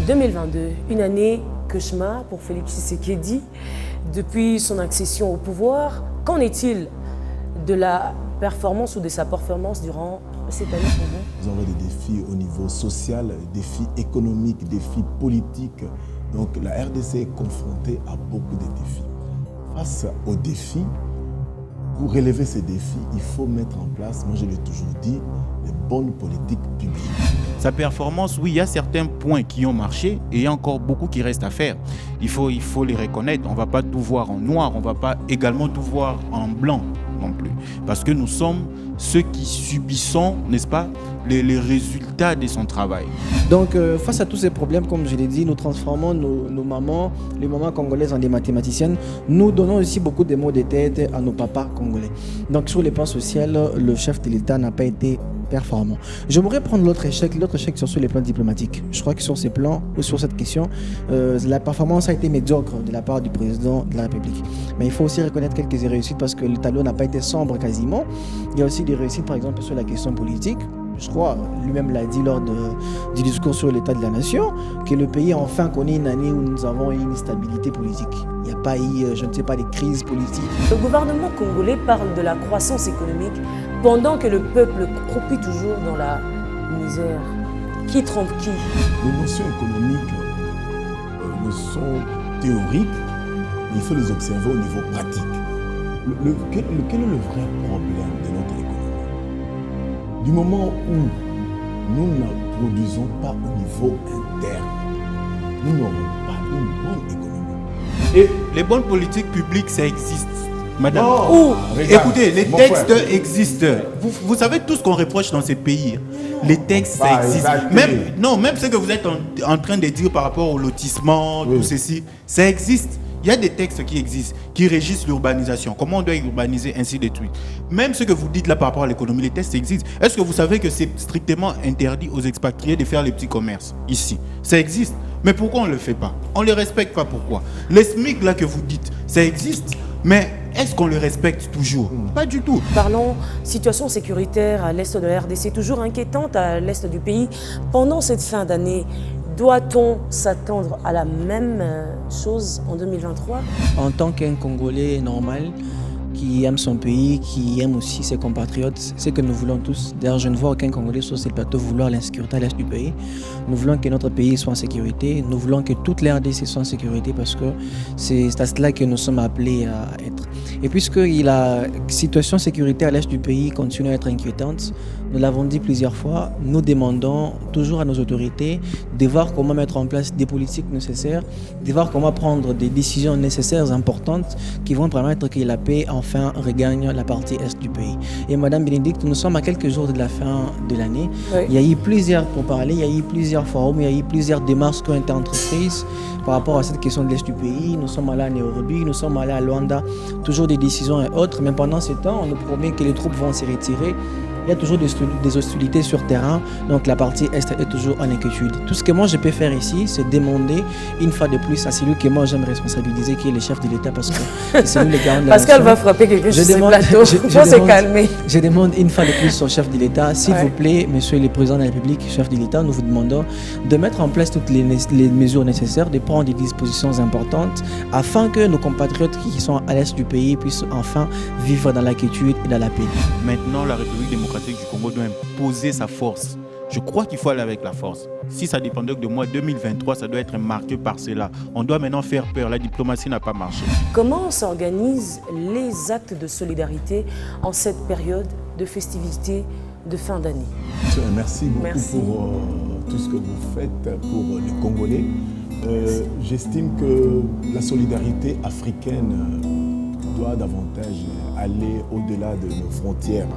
2022, une année cauchemar pour Félix Tshisekedi. Depuis son accession au pouvoir, qu'en est-il de la performance ou de sa performance durant cette année pour vous? Nous avons des défis au niveau social, des défis économiques, des défis politiques. Donc la RDC est confrontée à beaucoup de défis. Face aux défis, pour relever ces défis, il faut mettre en place, moi je l'ai toujours dit, les bonnes politiques publiques. Sa performance, oui, il y a certains points qui ont marché et il y a encore beaucoup qui restent à faire. Il faut les reconnaître. On ne va pas tout voir en noir, on ne va pas également tout voir en blanc non plus. Parce que nous sommes ceux qui subissons, n'est-ce pas, les résultats de son travail. Donc face à tous ces problèmes, comme je l'ai dit, nous transformons nos mamans, les mamans congolaises en des mathématiciennes. Nous donnons aussi beaucoup de mots de tête à nos papas congolais. Donc sur les plans social, le chef de l'État n'a pas été performant. J'aimerais prendre l'autre échec sur les plans diplomatiques. Je crois que sur ces plans ou sur cette question, la performance a été médiocre de la part du président de la République. Mais il faut aussi reconnaître quelques réussites parce que le tableau n'a pas été sombre quasiment. Il y a aussi des réussites par exemple sur la question politique. Je crois, lui-même l'a dit lors du discours sur l'état de la nation, que le pays a enfin connu une année où nous avons eu une stabilité politique. Il n'y a pas eu, je ne sais pas, des crises politiques. Le gouvernement congolais parle de la croissance économique pendant que le peuple croupit toujours dans la misère. Qui trompe qui? Les notions économiques ne sont théoriques, mais il faut les observer au niveau pratique. Quel est le vrai problème de notre économie? Du moment où nous ne produisons pas au niveau interne, nous n'aurons pas une bonne économie. Et les bonnes politiques publiques, ça existe. Madame, regarde, écoutez, les textes existent. Vous savez tout ce qu'on reproche dans ces pays. Les textes, ça existe. Même ce que vous êtes en train de dire par rapport au lotissement, tout ceci, ça existe. Il y a des textes qui existent, qui régissent l'urbanisation. Comment on doit urbaniser, ainsi de suite. Même ce que vous dites là par rapport à l'économie, les textes existent. Est-ce que vous savez que c'est strictement interdit aux expatriés de faire les petits commerces ici? Ça existe. Mais pourquoi on ne le fait pas? On ne le respecte pas, pourquoi? Les SMIC là que vous dites, ça existe. Mais est-ce qu'on le respecte toujours? Pas du tout. Parlons situation sécuritaire à l'est de la RDC, toujours inquiétante à l'est du pays. Pendant cette fin d'année, doit-on s'attendre à la même chose en 2023? En tant qu'un Congolais normal, qui aime son pays, qui aime aussi ses compatriotes, c'est ce que nous voulons tous. D'ailleurs, je ne vois aucun Congolais sur ce plateau vouloir l'insécurité à l'est du pays. Nous voulons que notre pays soit en sécurité. Nous voulons que toute la RDC soit en sécurité parce que c'est à cela que nous sommes appelés à être. Et puisque la situation sécuritaire à l'est du pays continue à être inquiétante, nous l'avons dit plusieurs fois, nous demandons toujours à nos autorités de voir comment mettre en place des politiques nécessaires, de voir comment prendre des décisions nécessaires, importantes, qui vont permettre que la paix enfin regagne la partie est du pays. Et Madame Bénédicte, nous sommes à quelques jours de la fin de l'année. Oui. Il y a eu plusieurs pourparlers, il y a eu plusieurs forums, il y a eu plusieurs démarches qui ont été entreprises par rapport à cette question de l'est du pays. Nous sommes allés à Nairobi, nous sommes allés à Luanda, toujours des décisions et autres, mais pendant ce temps, on nous promet que les troupes vont se retirer. Il y a toujours des hostilités sur terrain, donc la partie Est est toujours en inquiétude. Tout ce que moi je peux faire ici, c'est demander une fois de plus à celui que moi j'aime responsabiliser, qui est le chef de l'État, parce que c'est lui le garant de la Pascal va frapper quelqu'un sur ce plateau, il faut se calmer. Je demande une fois de plus au chef de l'État, s'il vous plaît, monsieur le président de la République, chef de l'État, nous vous demandons de mettre en place toutes les mesures nécessaires, de prendre des dispositions importantes, afin que nos compatriotes qui sont à l'Est du pays puissent enfin vivre dans la quiétude et dans la paix. Maintenant, la République démocratique du Congo doit imposer sa force. Je crois qu'il faut aller avec la force. Si ça dépendait de moi, 2023, ça doit être marqué par cela. On doit maintenant faire peur. La diplomatie n'a pas marché. Comment s'organisent les actes de solidarité en cette période de festivité de fin d'année? Merci beaucoup pour tout ce que vous faites pour les Congolais. J'estime que la solidarité africaine doit davantage aller au-delà de nos frontières.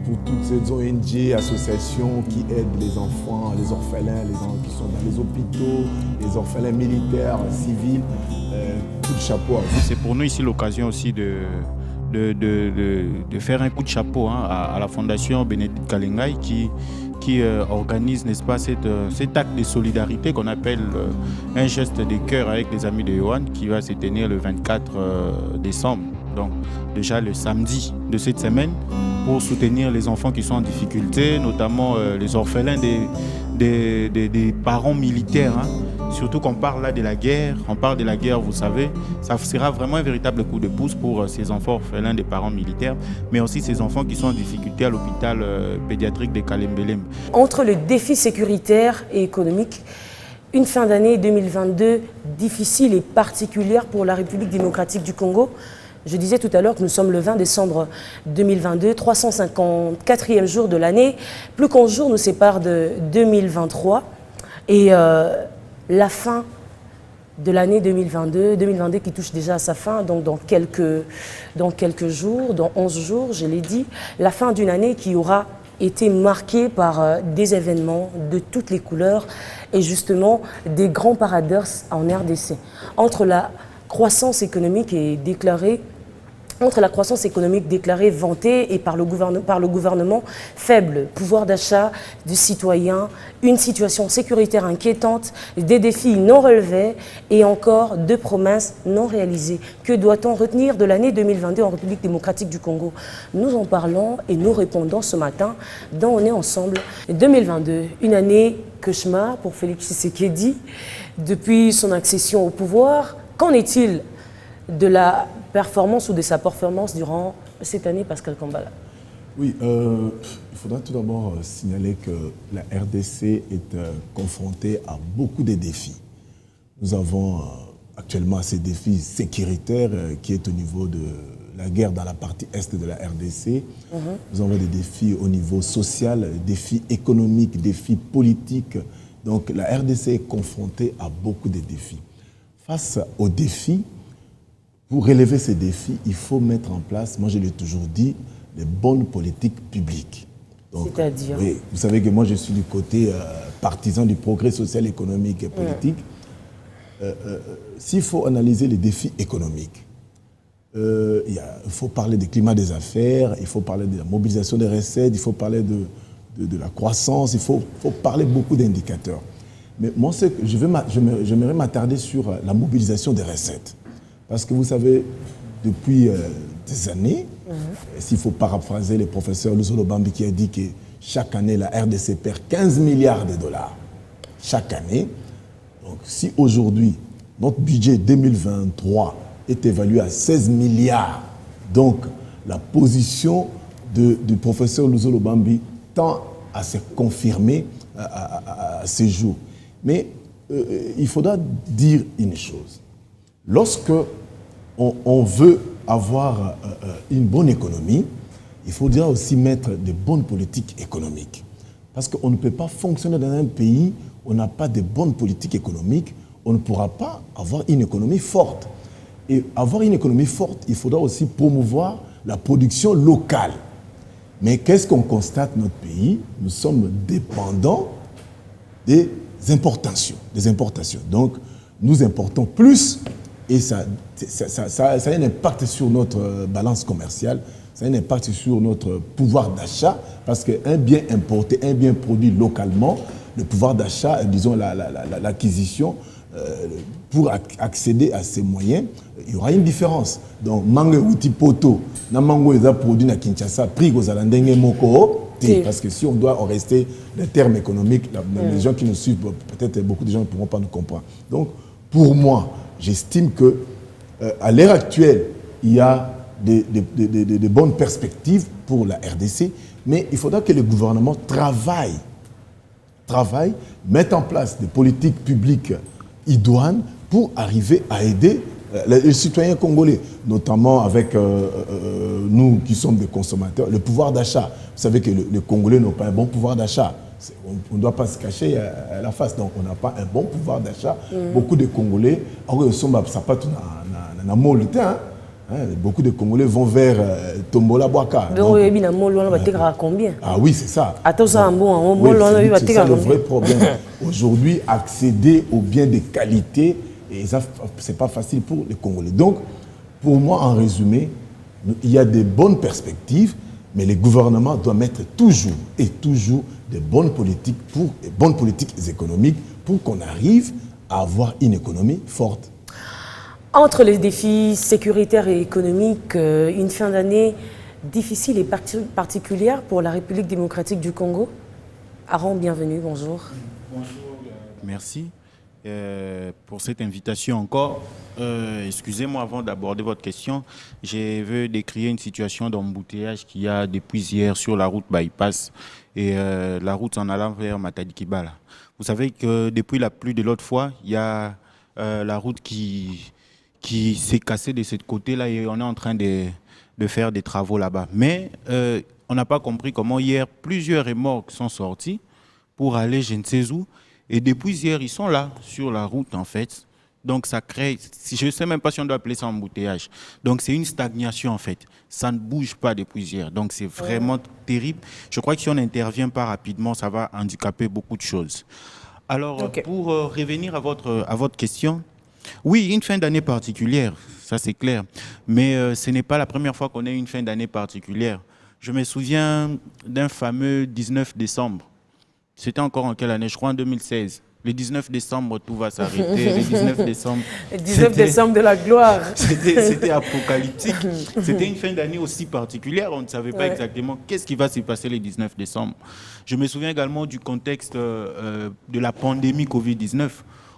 Pour toutes ces ONG, associations qui aident les enfants, les orphelins, les gens qui sont dans les hôpitaux, les orphelins militaires, civils, tout le chapeau à vous. C'est pour nous ici l'occasion aussi de faire un coup de chapeau à la Fondation Bénédicte Kalengai qui organise, n'est-ce pas, cet acte de solidarité qu'on appelle un geste de cœur avec les amis de Yohan, qui va se tenir le 24 décembre. Donc déjà le samedi de cette semaine, pour soutenir les enfants qui sont en difficulté, notamment les orphelins des parents militaires. Hein. Surtout qu'on parle là de la guerre, on parle de la guerre, vous savez, ça sera vraiment un véritable coup de pouce pour ces enfants orphelins des parents militaires, mais aussi ces enfants qui sont en difficulté à l'hôpital pédiatrique de Kalembelem. Entre le défi sécuritaire et économique, une fin d'année 2022 difficile et particulière pour la République démocratique du Congo. Je disais tout à l'heure que nous sommes le 20 décembre 2022, 354e jour de l'année. Plus qu'un jour nous sépare de 2023. Et la fin de l'année 2022 qui touche déjà à sa fin, donc dans quelques jours, dans 11 jours, je l'ai dit, la fin d'une année qui aura été marquée par des événements de toutes les couleurs et justement des grands paradoxes en RDC. Entre la croissance économique déclarée, vantée et par le gouvernement, faible pouvoir d'achat du citoyen, une situation sécuritaire inquiétante, des défis non relevés et encore deux promesses non réalisées. Que doit-on retenir de l'année 2022 en République démocratique du Congo? Nous en parlons et nous répondons ce matin dans On est ensemble. 2022, une année cauchemar pour Félix Tshisekedi depuis son accession au pouvoir. Qu'en est-il de la performance ou de sa performance durant cette année, Pascal Kambala? Oui, il faudra tout d'abord signaler que la RDC est confrontée à beaucoup de défis. Nous avons actuellement ces défis sécuritaires qui est au niveau de la guerre dans la partie est de la RDC. Nous avons des défis au niveau social, défis économiques, défis politiques. Donc la RDC est confrontée à beaucoup de défis. Face aux défis, pour relever ces défis, il faut mettre en place, moi je l'ai toujours dit, les bonnes politiques publiques. C'est-à-dire? Oui, vous savez que moi je suis du côté partisan du progrès social, économique et politique. S'il faut analyser les défis économiques, il faut parler du climat des affaires, il faut parler de la mobilisation des recettes, il faut parler de la croissance, il faut parler beaucoup d'indicateurs. Mais moi, j'aimerais m'attarder sur la mobilisation des recettes. Parce que vous savez, depuis des années, s'il faut paraphraser le professeur Luzolo Bambi qui a dit que chaque année, la RDC perd 15 milliards de dollars. Chaque année. Donc si aujourd'hui, notre budget 2023 est évalué à 16 milliards, donc la position du professeur Luzolo Bambi tend à se confirmer à ces jours. Mais il faudra dire une chose. Lorsque on veut avoir une bonne économie, il faudra aussi mettre de bonnes politiques économiques. Parce qu'on ne peut pas fonctionner dans un pays où on n'a pas de bonnes politiques économiques, on ne pourra pas avoir une économie forte. Et avoir une économie forte, il faudra aussi promouvoir la production locale. Mais qu'est-ce qu'on constate dans notre pays? Nous sommes dépendants des importations. Donc, nous importons plus. Et ça a un impact sur notre balance commerciale, ça a un impact sur notre pouvoir d'achat, parce qu'un bien importé, un bien produit localement, le pouvoir d'achat, disons l'acquisition, pour accéder à ces moyens, il y aura une différence. Donc, mangue outil poto, na mango est produit na Kinshasa, prix aux alandenge moko, parce que si on doit en rester les termes économiques, les gens qui nous suivent, peut-être beaucoup de gens ne pourront pas nous comprendre. Donc, pour moi, j'estime qu'à l'heure actuelle, il y a de bonnes perspectives pour la RDC, mais il faudra que le gouvernement travaille, mette en place des politiques publiques idoines pour arriver à aider les citoyens congolais, notamment avec nous qui sommes des consommateurs, le pouvoir d'achat. Vous savez que les Congolais n'ont pas un bon pouvoir d'achat. On ne doit pas se cacher à la face. Donc, on n'a pas un bon pouvoir d'achat. Beaucoup de Congolais, beaucoup de Congolais vont vers Tombola Boaka. Combien? Ah oui, c'est ça. C'est ça le vrai problème. Aujourd'hui, accéder aux biens de qualité, ce n'est pas facile pour les Congolais. Donc, pour moi, en résumé, il y a des bonnes perspectives, mais le gouvernement doit mettre toujours des bonnes politiques économiques pour qu'on arrive à avoir une économie forte. Entre les défis sécuritaires et économiques, une fin d'année difficile et particulière pour la République démocratique du Congo. Aaron, bienvenue, bonjour. Bonjour, merci pour cette invitation encore. Excusez-moi avant d'aborder votre question, je veux décrire une situation d'embouteillage qu'il y a depuis hier sur la route bypass et la route en allant vers Matadi-Kibala. Vous savez que depuis la pluie de l'autre fois, il y a la route qui s'est cassée de ce côté-là et on est en train de faire des travaux là-bas. Mais on n'a pas compris comment hier, plusieurs remorques sont sortis pour aller je ne sais où. Et depuis hier, ils sont là, sur la route en fait. Donc ça crée, je ne sais même pas si on doit appeler ça embouteillage. Donc c'est une stagnation en fait. Ça ne bouge pas depuis hier. Donc c'est vraiment terrible. Je crois que si on n'intervient pas rapidement, ça va handicaper beaucoup de choses. Alors pour revenir à votre question, oui, une fin d'année particulière, ça c'est clair. Mais ce n'est pas la première fois qu'on a une fin d'année particulière. Je me souviens d'un fameux 19 décembre. C'était encore en quelle année? Je crois en 2016. Le 19 décembre, tout va s'arrêter. Le 19 décembre. Le 19 décembre de la gloire. C'était apocalyptique. C'était une fin d'année aussi particulière. On ne savait pas exactement qu'est-ce qui va se passer le 19 décembre. Je me souviens également du contexte de la pandémie Covid-19.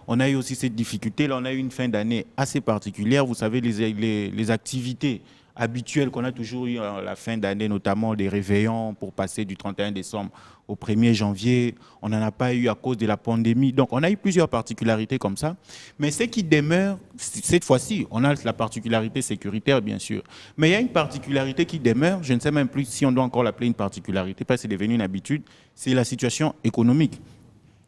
On a eu aussi cette difficulté. Là, on a eu une fin d'année assez particulière. Vous savez, les activités habituelles qu'on a toujours eu à la fin d'année, notamment des réveillons pour passer du 31 décembre au 1er janvier. On n'en a pas eu à cause de la pandémie. Donc, on a eu plusieurs particularités comme ça. Mais ce qui demeure, cette fois-ci, on a la particularité sécuritaire, bien sûr. Mais il y a une particularité qui demeure, je ne sais même plus si on doit encore l'appeler une particularité, parce que c'est devenu une habitude, c'est la situation économique.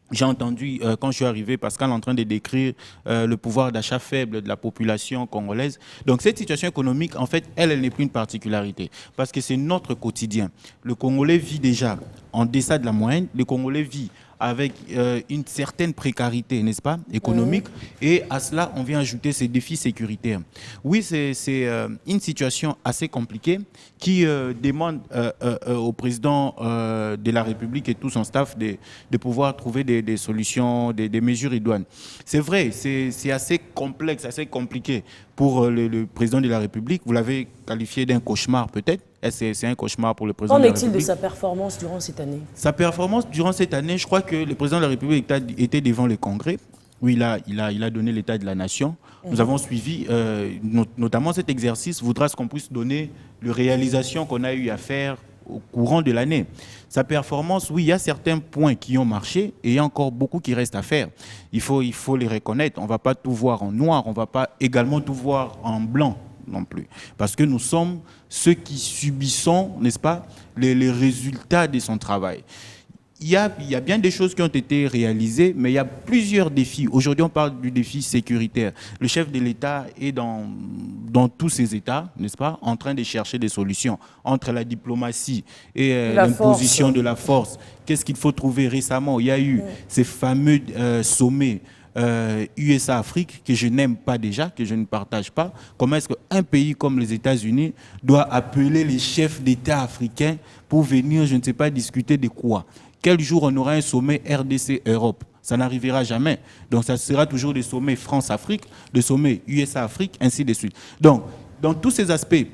J'ai entendu, quand je suis arrivé, Pascal en train de décrire le pouvoir d'achat faible de la population congolaise. Donc cette situation économique, en fait, elle n'est plus une particularité, parce que c'est notre quotidien. Le Congolais vit déjà en deçà de la moyenne. Le Congolais vit avec une certaine précarité, n'est-ce pas, économique, et à cela, on vient ajouter ces défis sécuritaires. Oui, c'est une situation assez compliquée qui demande au président de la République et tout son staff de pouvoir trouver des solutions, des mesures idoines. C'est vrai, c'est assez complexe, assez compliqué pour le président de la République. Vous l'avez qualifié d'un cauchemar peut-être. C'est un cauchemar pour le président de la République. Qu'en est-il de sa performance durant cette année? Sa performance durant cette année, je crois que le président de la République était devant le Congrès, où il a donné l'état de la nation. Nous avons suivi, notamment cet exercice voudra qu'on puisse donner les réalisations qu'on a eu à faire au courant de l'année. Sa performance, oui, il y a certains points qui ont marché et il y a encore beaucoup qui restent à faire. Il faut les reconnaître. On ne va pas tout voir en noir, on ne va pas également tout voir en blanc non plus. Parce que nous sommes ceux qui subissons, n'est-ce pas, les résultats de son travail. Il y a bien des choses qui ont été réalisées, mais il y a plusieurs défis. Aujourd'hui, on parle du défi sécuritaire. Le chef de l'État est dans tous ces États, n'est-ce pas, en train de chercher des solutions entre la diplomatie et l'imposition de la force. Qu'est-ce qu'il faut trouver récemment? Il y a eu ces fameux sommets USA-Afrique que je n'aime pas déjà, que je ne partage pas. Comment est-ce qu'un pays comme les États-Unis doit appeler les chefs d'État africains pour venir, je ne sais pas, discuter de quoi? Quel jour on aura un sommet RDC-Europe? Ça n'arrivera jamais. Donc ça sera toujours des sommets France-Afrique, des sommets USA-Afrique, ainsi de suite. Donc, dans tous ces aspects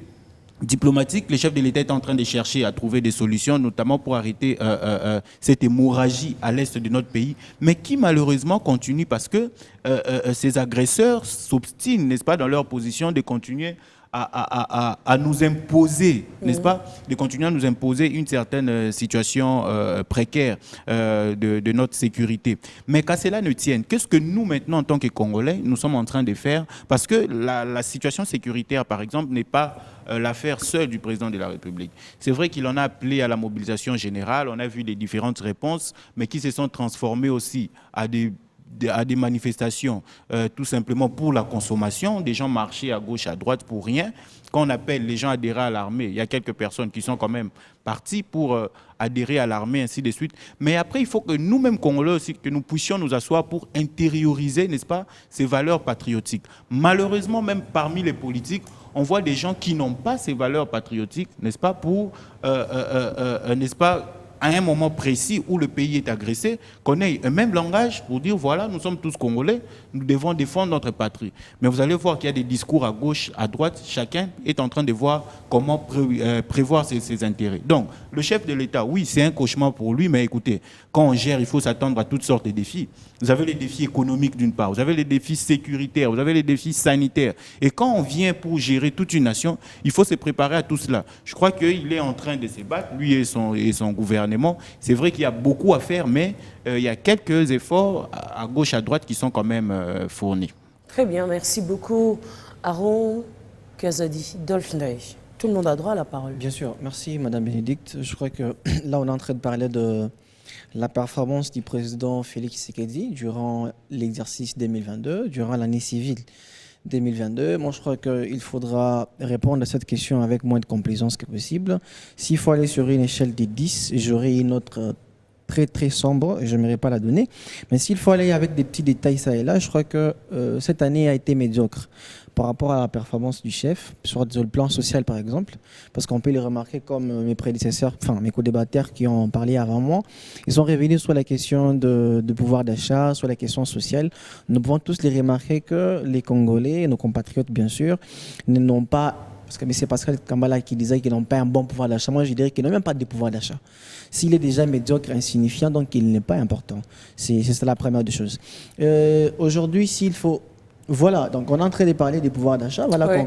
diplomatiques, le chef de l'État est en train de chercher à trouver des solutions, notamment pour arrêter cette hémorragie à l'est de notre pays, mais qui malheureusement continue parce que ces agresseurs s'obstinent, n'est-ce pas, dans leur position de continuer à nous imposer, n'est-ce pas, de continuer à nous imposer une certaine situation précaire de notre sécurité. Mais qu'à cela ne tienne, qu'est-ce que nous maintenant en tant que Congolais, nous sommes en train de faire? Parce que la situation sécuritaire, par exemple, n'est pas l'affaire seule du président de la République. C'est vrai qu'il en a appelé à la mobilisation générale, on a vu des différentes réponses, mais qui se sont transformées aussi à des manifestations tout simplement pour la consommation. Des gens marchaient à gauche, à droite pour rien. Quand on appelle les gens à adhérer à l'armée, il y a quelques personnes qui sont quand même parties pour adhérer à l'armée, ainsi de suite. Mais après, il faut que nous-mêmes, Congolais aussi, que nous puissions nous asseoir pour intérioriser, n'est-ce pas, ces valeurs patriotiques. Malheureusement, même parmi les politiques, on voit des gens qui n'ont pas ces valeurs patriotiques, n'est-ce pas, pour, n'est-ce pas, à un moment précis où le pays est agressé, qu'on ait un même langage pour dire, voilà, nous sommes tous Congolais, nous devons défendre notre patrie. Mais vous allez voir qu'il y a des discours à gauche, à droite, chacun est en train de voir comment prévoir ses intérêts. Donc, le chef de l'État, oui, c'est un cauchemar pour lui, mais écoutez, quand on gère, il faut s'attendre à toutes sortes de défis. Vous avez les défis économiques d'une part, vous avez les défis sécuritaires, vous avez les défis sanitaires. Et quand on vient pour gérer toute une nation, il faut se préparer à tout cela. Je crois qu'il est en train de se battre, lui et son gouvernement. C'est vrai qu'il y a beaucoup à faire, mais il y a quelques efforts à gauche, à droite qui sont quand même fournis. Très bien, merci beaucoup Aaron Kazadi, Dolph Ney. Tout le monde a droit à la parole. Bien sûr, merci Madame Bénédicte. Je crois que là on est en train de parler de la performance du président Félix Tshisekedi durant l'exercice 2022, durant l'année civile 2022. Moi, je crois qu'il faudra répondre à cette question avec moins de complaisance que possible. S'il faut aller sur une échelle de 10, j'aurai une autre très très sombre, je n'aimerais pas la donner. Mais s'il faut aller avec des petits détails ça et là, je crois que cette année a été médiocre par rapport à la performance du chef, sur le plan social par exemple, parce qu'on peut le remarquer comme mes prédécesseurs, enfin mes co-débatteurs qui ont parlé avant moi, ils sont revenus sur la question de pouvoir d'achat, sur la question sociale. Nous pouvons tous les remarquer que les Congolais, nos compatriotes bien sûr, n'ont pas, parce que c'est Pascal Kambala qui disait qu'ils n'ont pas un bon pouvoir d'achat, moi je dirais qu'ils n'ont même pas de pouvoir d'achat. S'il est déjà médiocre, insignifiant, donc il n'est pas important. C'est la première des choses. Aujourd'hui, s'il faut... Voilà, donc on est en train de parler des pouvoirs d'achat, voilà qu'on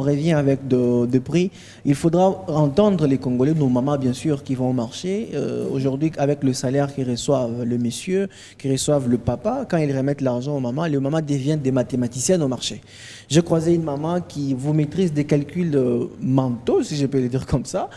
revient avec de prix. Il faudra entendre les Congolais, nos mamans bien sûr, qui vont au marché. Aujourd'hui, avec le salaire qu'ils reçoivent le monsieur, qu'ils reçoivent le papa, quand ils remettent l'argent aux mamans, les mamans deviennent des mathématiciennes au marché. J'ai croisé une maman qui vous maîtrise des calculs mentaux, si je peux le dire comme ça,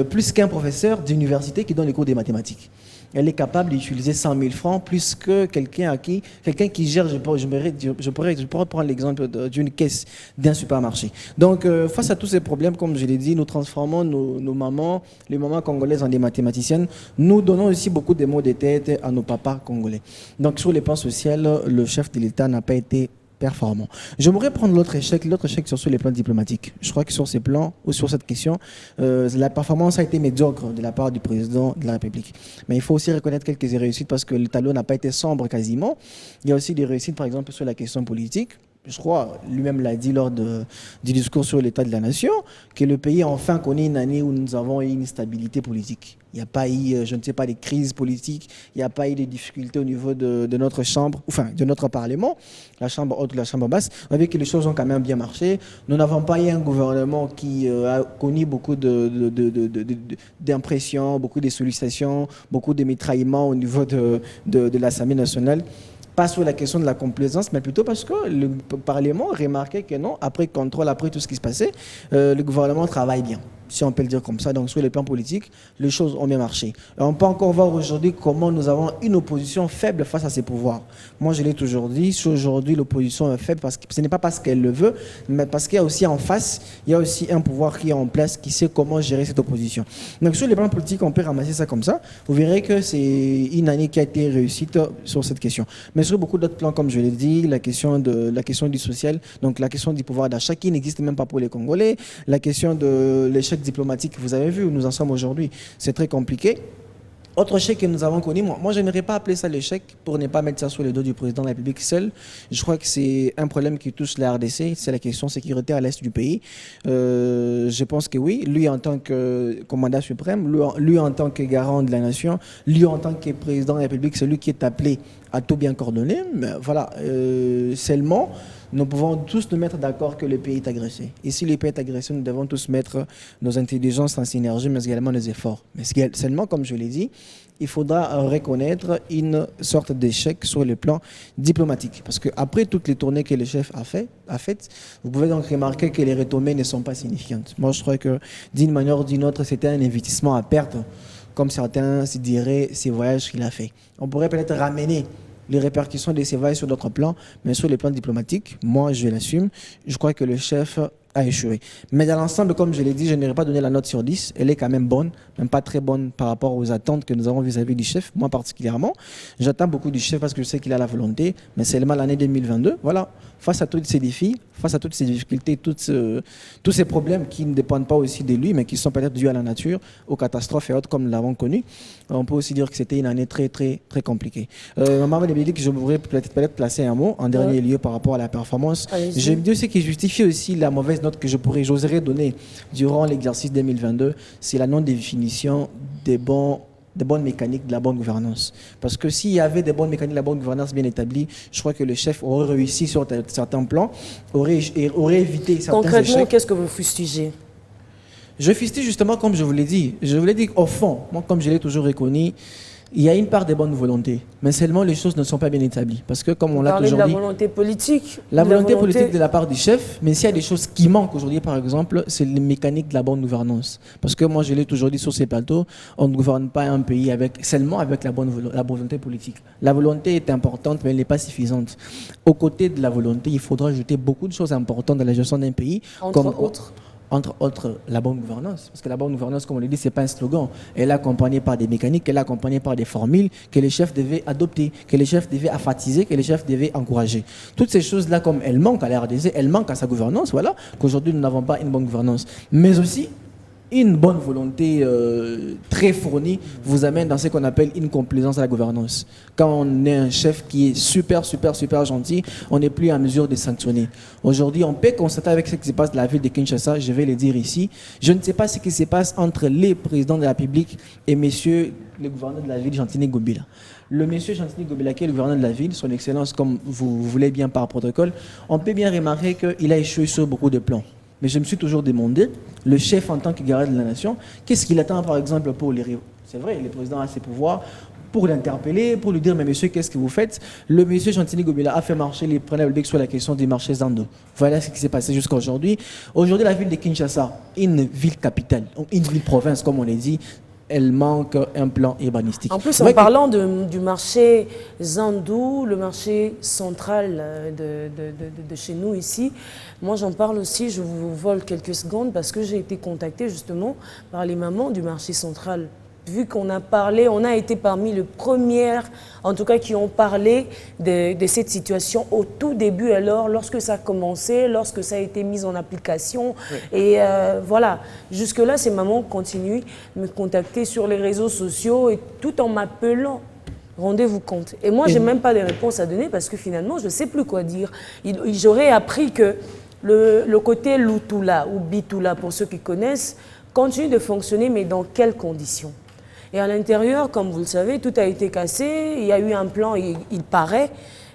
plus qu'un professeur d'université qui donne les cours des mathématiques. Elle est capable d'utiliser 100 000 francs plus que quelqu'un qui gère, je pourrais prendre l'exemple d'une caisse d'un supermarché. Donc, face à tous ces problèmes, comme je l'ai dit, nous transformons nos mamans, les mamans congolaises en des mathématiciennes. Nous donnons aussi beaucoup de mots de tête à nos papas congolais. Donc, sur les plans social, le chef de l'État n'a pas été performant. J'aimerais prendre l'autre échec sur les plans diplomatiques. Je crois que sur ces plans ou sur cette question, la performance a été médiocre de la part du président de la République. Mais il faut aussi reconnaître quelques réussites parce que le tableau n'a pas été sombre quasiment. Il y a aussi des réussites, par exemple, sur la question politique. Je crois, lui-même l'a dit lors du discours sur l'état de la nation, que le pays a enfin connu une année où nous avons eu une stabilité politique. Il n'y a pas eu, je ne sais pas, des crises politiques, il n'y a pas eu de difficultés au niveau de notre chambre, enfin de notre parlement, la chambre haute ou la chambre basse. On a vu que les choses ont quand même bien marché. Nous n'avons pas eu un gouvernement qui a connu beaucoup d'impressions, beaucoup de sollicitations, beaucoup de mitraillements au niveau de l'Assemblée nationale. Pas sur la question de la complaisance, mais plutôt parce que le Parlement remarquait que non, après contrôle, après tout ce qui se passait, le gouvernement travaille bien, si on peut le dire comme ça. Donc sur le plan politique, les choses ont bien marché. Et on peut encore voir aujourd'hui comment nous avons une opposition faible face à ces pouvoirs. Moi, je l'ai toujours dit, si aujourd'hui l'opposition est faible, parce que ce n'est pas parce qu'elle le veut, mais parce qu'il y a aussi en face, il y a aussi un pouvoir qui est en place, qui sait comment gérer cette opposition. Donc sur le plan politique, on peut ramasser ça comme ça. Vous verrez que c'est une année qui a été réussite sur cette question. Mais sur beaucoup d'autres plans, comme je l'ai dit, la question du social, donc la question du pouvoir d'achat qui n'existe même pas pour les Congolais, la question de l'échec diplomatique, vous avez vu où nous en sommes aujourd'hui, c'est très compliqué. Autre échec que nous avons connu, moi je n'aurais pas appelé ça l'échec pour ne pas mettre ça sur le dos du président de la République seul. Je crois que c'est un problème qui touche la RDC, c'est la question sécuritaire à l'est du pays. Je pense que oui, lui en tant que commandant suprême, lui en tant que garant de la nation, lui en tant que président de la République, c'est lui qui est appelé à tout bien coordonner. Mais voilà, seulement, nous pouvons tous nous mettre d'accord que le pays est agressé. Et si le pays est agressé, nous devons tous mettre nos intelligences en synergie, mais également nos efforts. Mais seulement, comme je l'ai dit, il faudra reconnaître une sorte d'échec sur le plan diplomatique. Parce qu'après toutes les tournées que le chef a faites, vous pouvez donc remarquer que les retombées ne sont pas signifiantes. Moi, je crois que d'une manière ou d'une autre, c'était un investissement à perte, comme certains se diraient, ces voyages qu'il a fait. On pourrait peut-être ramener les répercussions de ces voyages sur d'autres plans, mais sur le plan diplomatique, moi je l'assume, je crois que le chef a échoué. Mais dans l'ensemble, comme je l'ai dit, je n'aurais pas donné la note sur 10. Elle est quand même bonne, même pas très bonne par rapport aux attentes que nous avons vis-à-vis du chef, moi particulièrement. J'attends beaucoup du chef parce que je sais qu'il a la volonté, mais seulement l'année 2022. Voilà, face à tous ces défis, face à toutes ces difficultés, tous ces problèmes qui ne dépendent pas aussi de lui, mais qui sont peut-être dus à la nature, aux catastrophes et autres comme nous l'avons connu, on peut aussi dire que c'était une année très, très, très compliquée. Maman Bénédicte, je voudrais peut-être placer un mot en dernier lieu par rapport à la performance. Je me dis aussi qu'il justifie aussi la mauvaise note que j'oserais donner durant l'exercice 2022, c'est la non-définition des bonnes mécaniques de la bonne gouvernance. Parce que s'il y avait des bonnes mécaniques de la bonne gouvernance bien établies, je crois que le chef aurait réussi sur certains plans, aurait évité certains échecs. Concrètement, qu'est-ce que vous fustigez? Je fustige justement, comme je vous l'ai dit. Je vous l'ai dit qu'au fond, moi, comme je l'ai toujours reconnu, il y a une part de bonne volonté, mais seulement les choses ne sont pas bien établies. Parce que comme on l'a toujours dit... Vous parlez de la volonté politique? La volonté politique de la part du chef, mais s'il y a des choses qui manquent aujourd'hui, par exemple, c'est les mécaniques de la bonne gouvernance. Parce que moi, je l'ai toujours dit sur ces plateaux, on ne gouverne pas un pays seulement avec la bonne volonté politique. La volonté est importante, mais elle n'est pas suffisante. Aux côtés de la volonté, il faudra ajouter beaucoup de choses importantes dans la gestion d'un pays. Entre autres, la bonne gouvernance. Parce que la bonne gouvernance, comme on l'a dit, ce n'est pas un slogan. Elle est accompagnée par des mécaniques, elle est accompagnée par des formules que les chefs devaient adopter, que les chefs devaient emphasiser, que les chefs devaient encourager. Toutes ces choses-là, comme elles manquent à la RDC, elles manquent à sa gouvernance, voilà, qu'aujourd'hui nous n'avons pas une bonne gouvernance. Mais aussi, une bonne volonté très fournie vous amène dans ce qu'on appelle une complaisance à la gouvernance. Quand on est un chef qui est super gentil, on n'est plus en mesure de sanctionner. Aujourd'hui, on peut constater avec ce qui se passe dans la ville de Kinshasa, je vais le dire ici, je ne sais pas ce qui se passe entre les présidents de la République et messieurs le gouverneur de la ville, Gentini Gobila. Le monsieur Gentini Gobila, qui est le gouverneur de la ville, son excellence, comme vous voulez bien par protocole, on peut bien remarquer qu'il a échoué sur beaucoup de plans. Mais je me suis toujours demandé, le chef en tant que gardien de la nation, qu'est-ce qu'il attend par exemple pour les rivaux? C'est vrai, le président a ses pouvoirs pour l'interpeller, pour lui dire, mais monsieur, qu'est-ce que vous faites? Le monsieur Gentini Gobila a fait marcher les présidents publics sur la question du marché Zando. Voilà ce qui s'est passé jusqu'à aujourd'hui. Aujourd'hui, la ville de Kinshasa, une ville capitale, une ville province, comme on l'a dit, elle manque un plan urbanistique. En plus, en parlant du marché Zandou, le marché central de chez nous ici, moi j'en parle aussi, je vous vole quelques secondes parce que j'ai été contactée justement par les mamans du marché central. Vu qu'on a parlé, on a été parmi les premières, en tout cas qui ont parlé de cette situation au tout début, alors lorsque ça a commencé, lorsque ça a été mis en application. Oui. Et voilà, jusque-là, ces mamans continuent de me contacter sur les réseaux sociaux et tout en m'appelant. Rendez-vous compte. Et moi, je n'ai même pas de réponse à donner parce que finalement, je ne sais plus quoi dire. J'aurais appris que le côté Lutula ou Bitula, pour ceux qui connaissent, continue de fonctionner, mais dans quelles conditions? Et à l'intérieur, comme vous le savez, tout a été cassé. Il y a eu un plan, il paraît.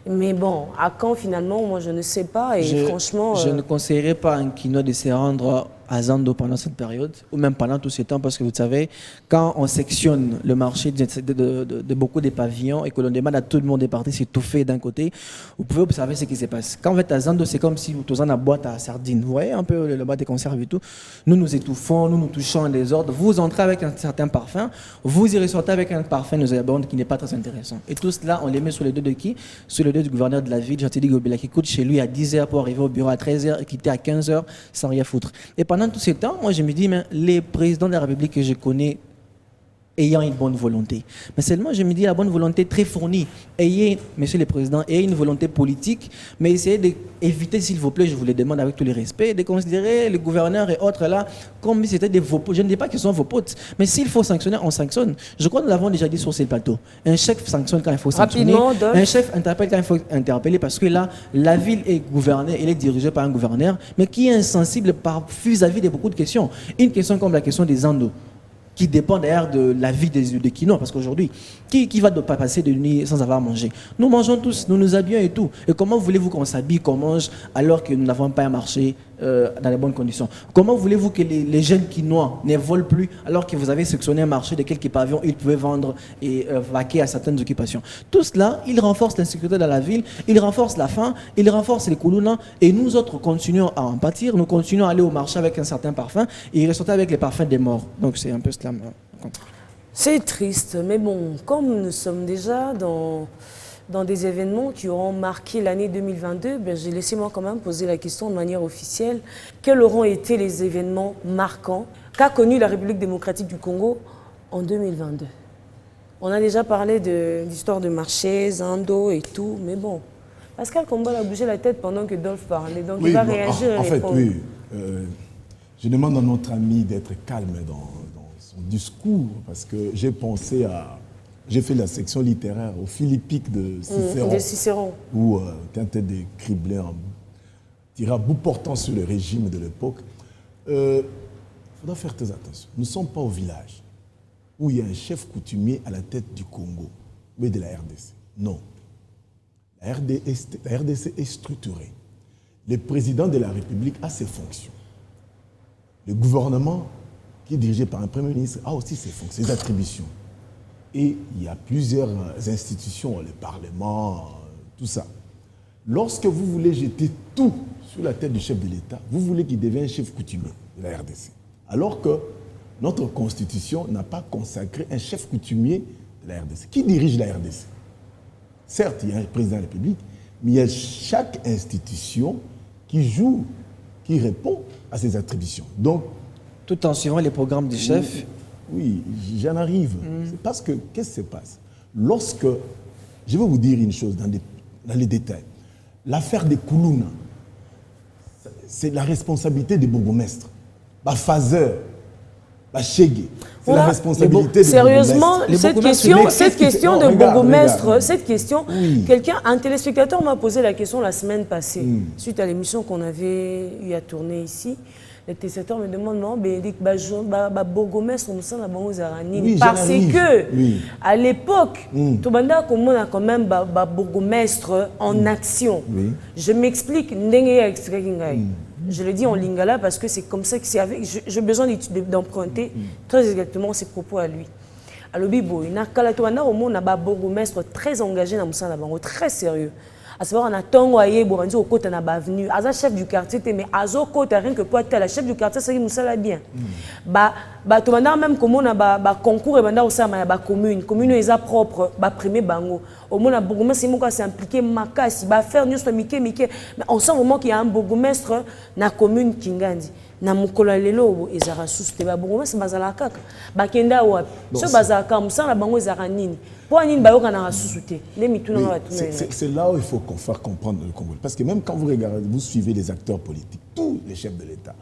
Mais bon, à quand finalement, moi je ne sais pas. Et franchement... Je ne conseillerais pas à un Kino de se rendre à Zando pendant cette période, ou même pendant tout ce temps, parce que vous savez, quand on sectionne le marché de beaucoup de pavillons et que l'on demande à tout le monde de partir s'étouffer d'un côté, vous pouvez observer ce qui se passe. Quand vous êtes à Zando, c'est comme si vous êtes dans la boîte à sardines. Vous voyez un peu le boîte de conserve et tout. Nous nous étouffons, nous nous touchons en désordre. Vous entrez avec un certain parfum, vous y ressortez avec un parfum nauséabond qui n'est pas très intéressant. Et tout cela, on les met sur les deux de qui? Sur les deux du gouverneur de la ville, Gentili Gobila, qui coûte chez lui à 10h pour arriver au bureau à 13h et quitter à 15h sans rien foutre. Et pendant tout ce temps, moi je me dis, mais les présidents de la République que je connais ayant une bonne volonté. Mais seulement, je me dis, la bonne volonté très fournie. Ayez, monsieur le président, ayez une volonté politique, mais essayez d'éviter, s'il vous plaît, je vous le demande avec tout le respect, de considérer les gouverneurs et autres là comme si c'était vos potes. Je ne dis pas qu'ils sont vos potes, mais s'il faut sanctionner, on sanctionne. Je crois que nous l'avons déjà dit sur ce plateau. Un chef sanctionne quand il faut sanctionner. Un chef interpelle quand il faut interpeller, parce que là, la ville est gouvernée, elle est dirigée par un gouverneur, mais qui est insensible vis-à-vis de beaucoup de questions. Une question comme la question des Zando, qui dépend d'ailleurs de la vie des Kinois, parce qu'aujourd'hui, qui va pas passer de nuit sans avoir mangé? Nous mangeons tous, nous nous habillons et tout. Et comment voulez-vous qu'on s'habille, qu'on mange, alors que nous n'avons pas un marché dans les bonnes conditions? Comment voulez-vous que les jeunes Kinois ne volent plus, alors que vous avez sectionné un marché de quelques pavillons, ils pouvaient vendre et vaquer à certaines occupations? Tout cela, il renforce l'insécurité dans la ville, il renforce la faim, il renforce les koulouna, et nous autres continuons à en pâtir, nous continuons à aller au marché avec un certain parfum, et ressortir avec les parfums des morts. Donc c'est un peu cela. C'est triste, mais bon, comme nous sommes déjà dans dans des événements qui auront marqué l'année 2022, j'ai laissé moi quand même poser la question de manière officielle. Quels auront été les événements marquants qu'a connu la République démocratique du Congo en 2022? On a déjà parlé d'histoire de marché, Zando et tout, mais bon, Pascal Combal a bougé la tête pendant que Dolph parlait, donc il va réagir et répondre. En fait, oui. Je demande à notre ami d'être calme dans son discours, parce que j'ai pensé à... J'ai fait la section littéraire au Philippique de Cicéron. Où tentait de cribler un tiré à bout portant sur le régime de l'époque. Il faudra faire très attention. Nous ne sommes pas au village où il y a un chef coutumier à la tête du Congo, mais de la RDC. Non. La RDC est structurée. Le président de la République a ses fonctions. Le gouvernement, qui est dirigé par un Premier ministre, a aussi ses fonctions, ses attributions. Et il y a plusieurs institutions, le Parlement, tout ça. Lorsque vous voulez jeter tout sur la tête du chef de l'État, vous voulez qu'il devienne chef coutumier de la RDC. Alors que notre Constitution n'a pas consacré un chef coutumier de la RDC. Qui dirige la RDC? Certes, il y a un président de la République, mais il y a chaque institution qui joue, qui répond à ses attributions. Donc, tout en suivant les programmes du chef. Oui, j'en arrive. C'est parce que, qu'est-ce qui se passe? Lorsque, je vais vous dire une chose dans les détails. L'affaire des Koulouna, c'est la responsabilité des bourgmestres. Fazer, Chegué, c'est la responsabilité des sérieusement, bourgmestres. cette question de bourgmestre, cette question, un téléspectateur m'a posé la question la semaine passée, suite à l'émission qu'on avait eu à tourner ici. Les téléspectateurs me demandent, non, Bénédicte, bourgmestre, nous sommes parce que, à l'époque, tout le monde a quand même bourgmestre en action. Je m'explique, je le dis en lingala parce que c'est comme ça que c'est avec. J'ai besoin d'emprunter très exactement ses propos à lui. Alors, Bibo, il y a un bourgmestre très engagé dans le très sérieux. À savoir, on a tant voyé, bon, on côté on a avenue, à chef du quartier, mais à côté rien que pour être la chef du quartier, c'est qui nous ça bien. Tout le monde même comme on a concours et banda au sein ma commune est propre, primé bango. Au moins la bourgmestre c'est impliqué makasi, faire nous mais on sent vraiment qu'il y a un bourgmestre na commune Kingandi. Na mukolo lelo ezara suste ba bourgmestre bazala kaka. Bakenda wa so bazaka musala bango ezara nini. C'est là où il faut faire comprendre le Congo. Parce que même quand vous regardez, vous suivez les acteurs politiques, tous les chefs de l'État,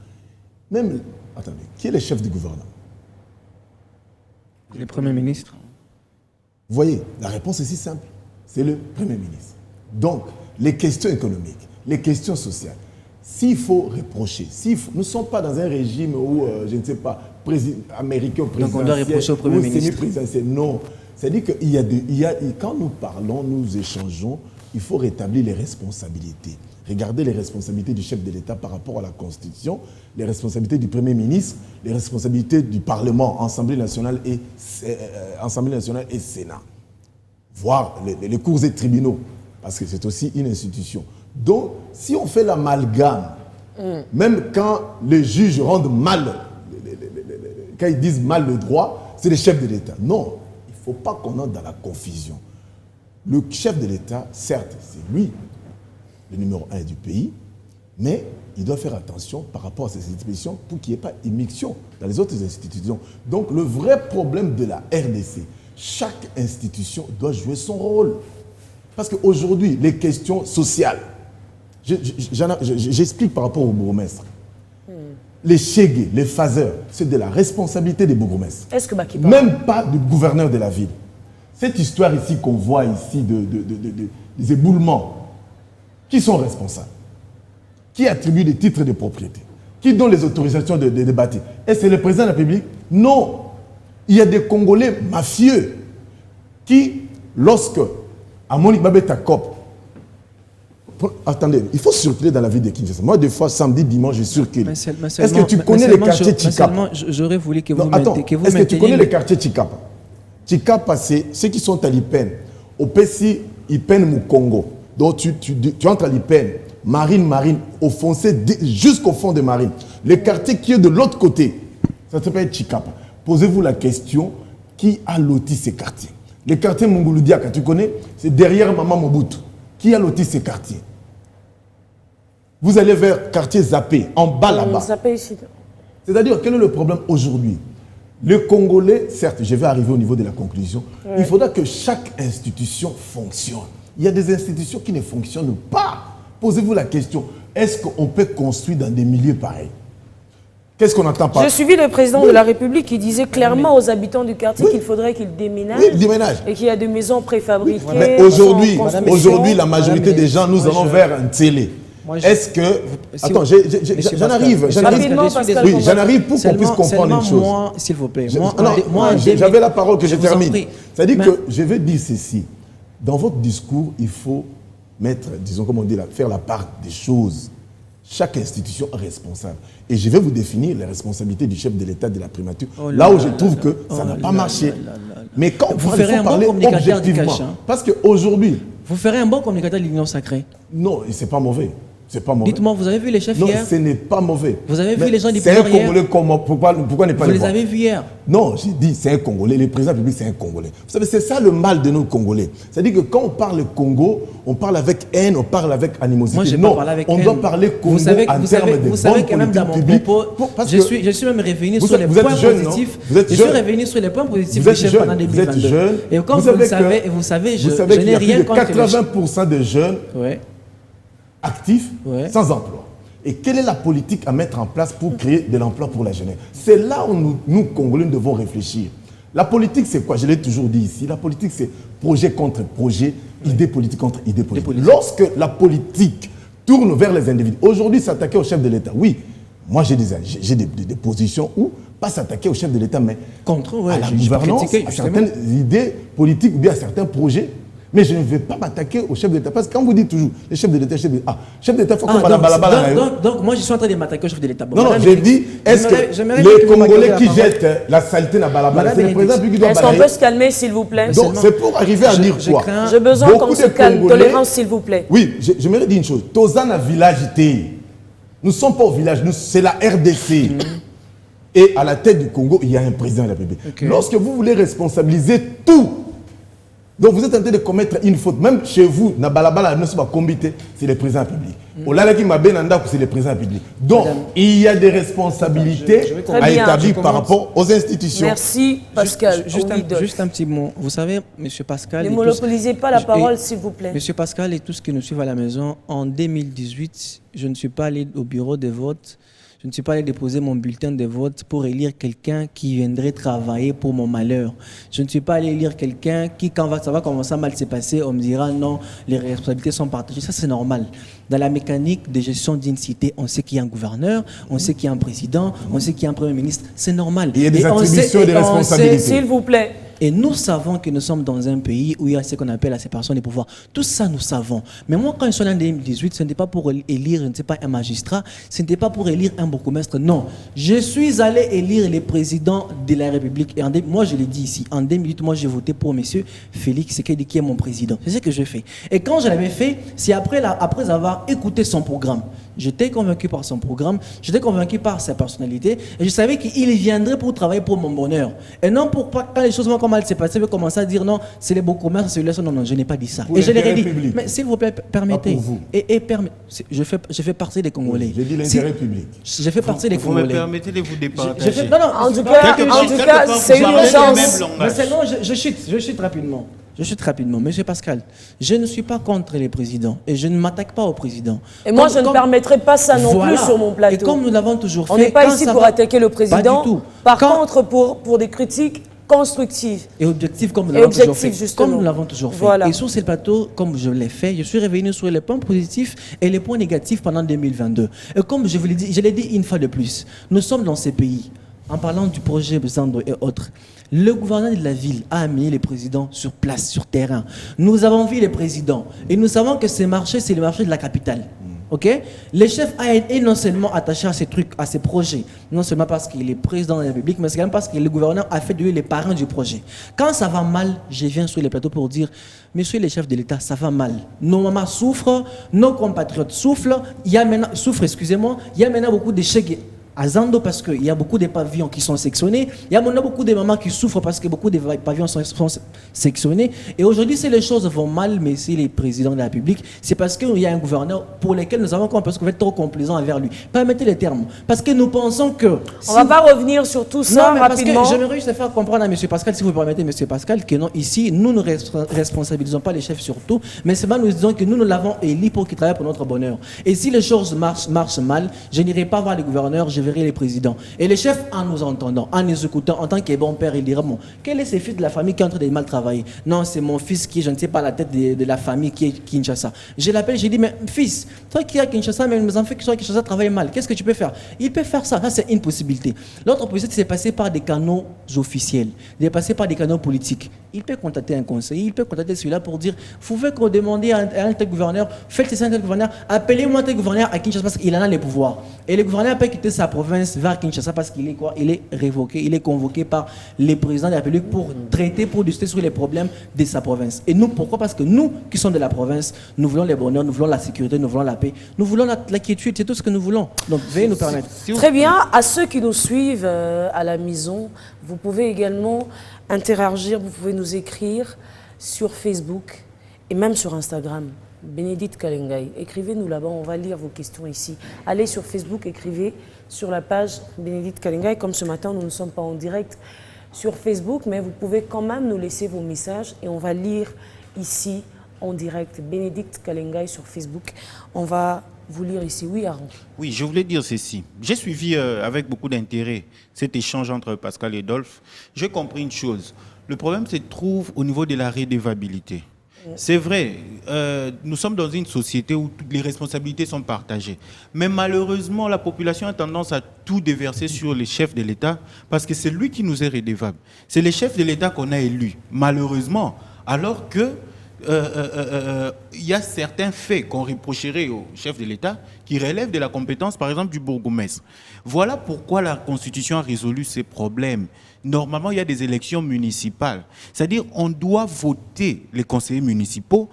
même, attendez, qui est le chef du gouvernement? Le Premier ministre. Vous voyez, la réponse est si simple. C'est le Premier ministre. Donc, les questions économiques, les questions sociales, s'il faut reprocher, nous ne sommes pas dans un régime où, je ne sais pas, américain ou présidentiel, donc on doit reprocher au Premier ministre. Non. C'est-à-dire que quand nous parlons, nous échangeons, il faut rétablir les responsabilités. Regardez les responsabilités du chef de l'État par rapport à la Constitution, les responsabilités du Premier ministre, les responsabilités du Parlement, Assemblée nationale et Sénat, voire les cours et tribunaux, parce que c'est aussi une institution. Donc, si on fait l'amalgame, même quand les juges rendent mal, quand ils disent mal le droit, c'est le chef de l'État. Non. Il ne faut pas qu'on entre dans la confusion. Le chef de l'État, certes, c'est lui, le numéro 1 du pays, mais il doit faire attention par rapport à ces institutions pour qu'il n'y ait pas immixtion dans les autres institutions. Donc le vrai problème de la RDC, chaque institution doit jouer son rôle. Parce qu'aujourd'hui, les questions sociales, j'explique par rapport au bourgmestre. Les Chegué, les Fazer, c'est de la responsabilité des bourgmestres. Est-ce que même pas du gouverneur de la ville. Cette histoire ici qu'on voit ici des éboulements, qui sont responsables? Qui attribue les titres de propriété? Qui donne les autorisations de bâtir? Est-ce que c'est le président de la République? Non. Il y a des Congolais mafieux qui, lorsque Amoni Babeta Kop, attendez, il faut circuler dans la ville de Kinshasa. Moi, des fois, samedi, dimanche, je circule. Est-ce que tu connais les quartiers Chikapa? J'aurais voulu que vous m'interreniez. Est-ce que tu connais les quartiers Chikapa? Chikapa, c'est ceux qui sont à l'IPEN. Au Pessi, IPEN Mukongo. Donc, tu entres à l'IPEN, Marine, au foncé jusqu'au fond de Marine. Le quartier qui est de l'autre côté, ça s'appelle Chikapa. Posez-vous la question, qui a loti ces quartiers? Le quartier Munguludiaka, tu connais? C'est derrière Maman Mobutu. Qui a loti ces quartiers? Vous allez vers quartier Zappé, en bas là-bas. Zappé ici. C'est-à-dire, quel est le problème aujourd'hui? Les Congolais, certes, je vais arriver au niveau de la conclusion, il faudra que chaque institution fonctionne. Il y a des institutions qui ne fonctionnent pas. Posez-vous la question, est-ce qu'on peut construire dans des milieux pareils? Qu'est-ce qu'on entend par... J'ai suivi le président de la République qui disait clairement aux habitants du quartier qu'il faudrait qu'ils déménagent. Oui, déménagent. Et qu'il y a des maisons préfabriquées. Mais aujourd'hui, la majorité des gens, nous allons vers un télé. Est-ce que... Attends, j'en arrive. Oui, j'en arrive pour qu'on puisse comprendre une chose. Moi, s'il vous plaît. J'avais la parole que je termine. C'est-à-dire que je vais dire ceci. Dans votre discours, il faut mettre, disons, comme on dit, faire la part des choses. Chaque institution est responsable. Et je vais vous définir les responsabilités du chef de l'État de la primature, là où je trouve que ça n'a pas marché. Mais quand vous ferez un bon communicateur du cash. Parce qu'aujourd'hui... Vous ferez un bon communicateur de l'Union sacrée. Non, et c'est pas mauvais. C'est pas mauvais. Dites-moi, vous avez vu les chefs hier? Non, ce n'est pas mauvais. Vous avez vu les gens du pouvoir hier? C'est un Congolais, pourquoi ne pas vous les avez vus hier? Non, j'ai dit, c'est un Congolais. Le président public, c'est un Congolais. Vous savez, c'est ça le mal de nos Congolais. C'est-à-dire que quand on parle Congo, on parle avec haine, on parle avec animosité. Moi, je non, pas avec on haine. doit parler Congo en termes de vous savez que même dans mon propos, je suis même revenu sur les points positifs. Je suis revenu sur les points positifs du chef pendant 2022. Vous êtes jeune. Et comme vous le savez, je n'ai rien contre les 80% de jeunes actifs sans emploi. Et quelle est la politique à mettre en place pour créer de l'emploi pour la jeunesse? C'est là où nous, Congolais, nous devons réfléchir. La politique, c'est quoi? Je l'ai toujours dit ici. La politique, c'est projet contre projet, idée politique contre idée politique. Lorsque la politique tourne vers les individus, aujourd'hui, s'attaquer au chef de l'État, oui, moi j'ai des positions où, pas s'attaquer au chef de l'État, mais à la gouvernance, à certaines idées politiques ou bien à certains projets. Mais je ne vais pas m'attaquer au chef d'État. Parce que quand vous dites toujours, le chef de l'État, chef d'État, il faut qu'on parle donc, moi, je suis en train de m'attaquer au chef de l'État. Non, non, j'ai dit, est-ce que les Congolais qui jettent la saleté dans Balabala, c'est le président qui doit balayer? Est-ce qu'on peut se calmer, s'il vous plaît? Donc, c'est pour arriver à dire quoi? J'ai besoin qu'on se calme. Tolérance, s'il vous plaît. Oui, j'aimerais dire une chose. Tozana village, nous ne sommes pas au village, c'est la RDC. Et à la tête du Congo, il y a un président de la République. Lorsque vous voulez responsabiliser tout, donc vous êtes en train de commettre une faute. Même chez vous, na balabala, ne pas combité, c'est le président public. Olala qui m'a benanda, c'est le président public. Donc il y a des responsabilités à établir par rapport aux institutions. Merci Pascal. Juste un petit mot. Vous savez, Monsieur Pascal. Ne monopolisez pas la parole, s'il vous plaît. Monsieur Pascal et tous ceux qui nous suivent à la maison, en 2018, je ne suis pas allé au bureau de vote. Je ne suis pas allé déposer mon bulletin de vote pour élire quelqu'un qui viendrait travailler pour mon malheur. Je ne suis pas allé élire quelqu'un qui, quand ça va commencer à mal se passer, on me dira non, les responsabilités sont partagées. Ça, c'est normal. Dans la mécanique de gestion d'une cité, on sait qu'il y a un gouverneur, on sait qu'il y a un président, on sait qu'il y a un premier ministre. C'est normal. Il y a des attributions et des responsabilités. S'il vous plaît. Et nous savons que nous sommes dans un pays où il y a ce qu'on appelle la séparation des pouvoirs. Tout ça, nous savons. Mais moi, quand je suis en 2018, ce n'était pas pour élire, je ne sais pas, un magistrat, ce n'était pas pour élire un bourgmestre, non. Je suis allé élire les présidents de la République. Et moi, je l'ai dit ici, en 2008, moi, j'ai voté pour M. Félix Tshisekedi, qui est mon président. C'est ce que j'ai fait. Et quand je l'avais fait, c'est après avoir écouté son programme. J'étais convaincu par son programme, j'étais convaincu par sa personnalité, et je savais qu'il viendrait pour travailler pour mon bonheur. Et non pour pas, quand les choses vont comme elles s'est passées, il commencer à dire non, c'est les beaux commerces, c'est celui-là. Non, je n'ai pas dit ça. Pour et je l'ai dit. Public. Mais s'il vous plaît, permettez. Je fais partie des Congolais. J'ai dit l'intérêt public. Je fais partie des Congolais. Vous me permettez de vous départager. Non, en tout cas, c'est une urgence. Mais c'est non, je chute rapidement. Je chute rapidement. Monsieur Pascal, je ne suis pas contre les présidents et je ne m'attaque pas au président. Et moi, je ne permettrai pas ça non plus sur mon plateau. Et comme nous l'avons toujours fait. On n'est pas ici pour attaquer le président. Pas du tout. Par contre, pour des critiques constructives. Et objectives, comme nous l'avons toujours fait. Justement. Comme nous l'avons toujours fait. Voilà. Et sur ce plateau, comme je l'ai fait, je suis revenu sur les points positifs et les points négatifs pendant 2022. Et comme je vous l'ai dit, je l'ai dit une fois de plus, nous sommes dans ces pays, en parlant du projet Zando et autres. Le gouverneur de la ville a amené les présidents sur place, sur terrain. Nous avons vu les présidents et nous savons que ce marché, c'est le marché de la capitale. Okay? Le chef est non seulement attaché à ces trucs, à ces projets, non seulement parce qu'il est président de la République, mais c'est même parce que le gouverneur a fait de lui les parrains du projet. Quand ça va mal, je viens sur les plateaux pour dire, monsieur le chef de l'État, ça va mal. Nos mamans souffrent, nos compatriotes souffrent, il y a maintenant beaucoup d'échecs à Zando parce qu'il y a beaucoup de pavillons qui sont sectionnés. Il y a beaucoup de mamans qui souffrent parce que beaucoup de pavillons sont sectionnés. Et aujourd'hui, si les choses vont mal, mais si les présidents de la République, c'est parce qu'il y a un gouverneur pour lequel nous avons parce qu'on va être trop complaisant envers lui. Permettez les termes. Parce que nous pensons que... On ne va pas revenir sur tout ça rapidement. Parce que j'aimerais juste faire comprendre à M. Pascal, si vous permettez, M. Pascal, que non, ici, nous ne responsabilisons pas les chefs surtout, mais c'est mal nous disons que nous l'avons élu pour qu'il travaille pour notre bonheur. Et si les choses marchent mal, je n'irai pas voir les gouverneurs, je verrai les présidents. Et les chefs, en nous entendant, en nous écoutant, en tant que bon père, ils diront, bon, quel est ce fils de la famille qui est en train de mal travailler? Non, c'est mon fils qui est, je ne sais pas, la tête de la famille qui est Kinshasa. Je l'appelle, je dis, mais fils, toi qui es à Kinshasa, mais mes enfants qui sont à Kinshasa travaillent mal, qu'est-ce que tu peux faire? Il peut faire ça, ça c'est une possibilité. L'autre possibilité, c'est passer par des canaux officiels, de passer par des canaux politiques. Il peut contacter un conseiller, il peut contacter celui-là pour dire, vous pouvez demander à un tel gouverneur, faites ça à un tel gouverneur, appelez-moi tel gouverneur à Kinshasa parce qu'il en a les pouvoirs. Et le gouverneur peut quitter sa province vers Kinshasa parce qu'il est quoi? Il est révoqué, il est convoqué par les présidents de la République pour traiter, pour discuter sur les problèmes de sa province. Et nous, pourquoi? Parce que nous, qui sommes de la province, nous voulons le bonheur, nous voulons la sécurité, nous voulons la paix, nous voulons la quiétude, c'est tout ce que nous voulons. Donc, veuillez nous permettre. Très bien, à ceux qui nous suivent à la maison, vous pouvez également interagir, vous pouvez nous écrire sur Facebook et même sur Instagram. Bénédicte Kalengai, écrivez-nous là-bas, on va lire vos questions ici. Allez sur Facebook, écrivez sur la page Bénédicte Kalengai. Comme ce matin, nous ne sommes pas en direct sur Facebook, mais vous pouvez quand même nous laisser vos messages et on va lire ici en direct. Bénédicte Kalengai sur Facebook, on va vous lire ici. Oui, Aaron. Oui, je voulais dire ceci. J'ai suivi avec beaucoup d'intérêt cet échange entre Pascal et Dolph. J'ai compris une chose. Le problème se trouve au niveau de la redevabilité. C'est vrai, nous sommes dans une société où toutes les responsabilités sont partagées. Mais malheureusement, la population a tendance à tout déverser sur les chefs de l'État parce que c'est lui qui nous est redevable. C'est les chefs de l'État qu'on a élus, malheureusement. Alors que il y a certains faits qu'on reprocherait aux chefs de l'État qui relèvent de la compétence, par exemple, du bourgmestre. Voilà pourquoi la Constitution a résolu ces problèmes. Normalement, il y a des élections municipales. C'est-à-dire on doit voter les conseillers municipaux,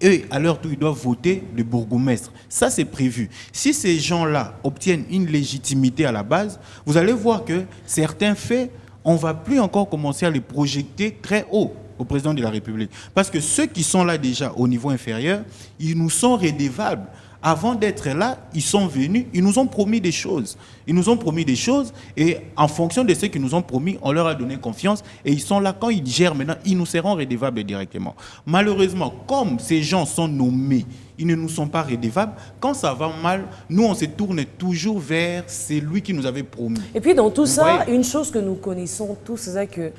eux, à leur tour, ils doivent voter le bourgmestre. Ça, c'est prévu. Si ces gens-là obtiennent une légitimité à la base, vous allez voir que certains faits, on ne va plus encore commencer à les projeter très haut au président de la République. Parce que ceux qui sont là déjà au niveau inférieur, ils nous sont redevables. Avant d'être là, ils sont venus, ils nous ont promis des choses. Ils nous ont promis des choses et en fonction de ce qu'ils nous ont promis, on leur a donné confiance et ils sont là. Quand ils gèrent maintenant, ils nous seront redevables directement. Malheureusement, comme ces gens sont nommés, ils ne nous sont pas redevables. Quand ça va mal, nous, on se tourne toujours vers celui qui nous avait promis. Et puis dans tout ça, une chose que nous connaissons tous, c'est que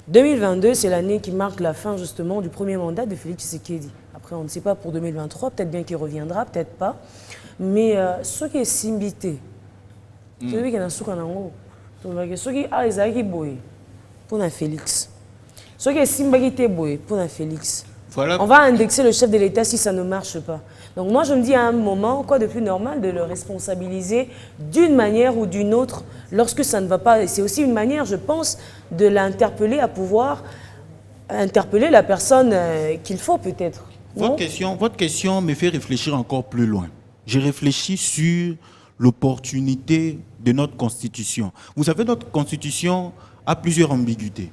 2022, c'est l'année qui marque la fin justement du premier mandat de Félix Tshisekedi. Après, on ne sait pas pour 2023, peut-être bien qu'il reviendra, peut-être pas. Mais ce qui est simbité, celui qui est dans ce qu'on a, ce qui a Isaac Boy pour Félix, ce qui est simbité Boy pour Félix. Voilà. On va indexer le chef de l'État si ça ne marche pas. Donc moi, je me dis à un moment, quoi de plus normal de le responsabiliser d'une manière ou d'une autre lorsque ça ne va pas. C'est aussi une manière, je pense, de l'interpeller à pouvoir interpeller la personne qu'il faut peut-être. Votre question me fait réfléchir encore plus loin. J'ai réfléchi sur l'opportunité de notre Constitution. Vous savez, notre Constitution a plusieurs ambiguïtés.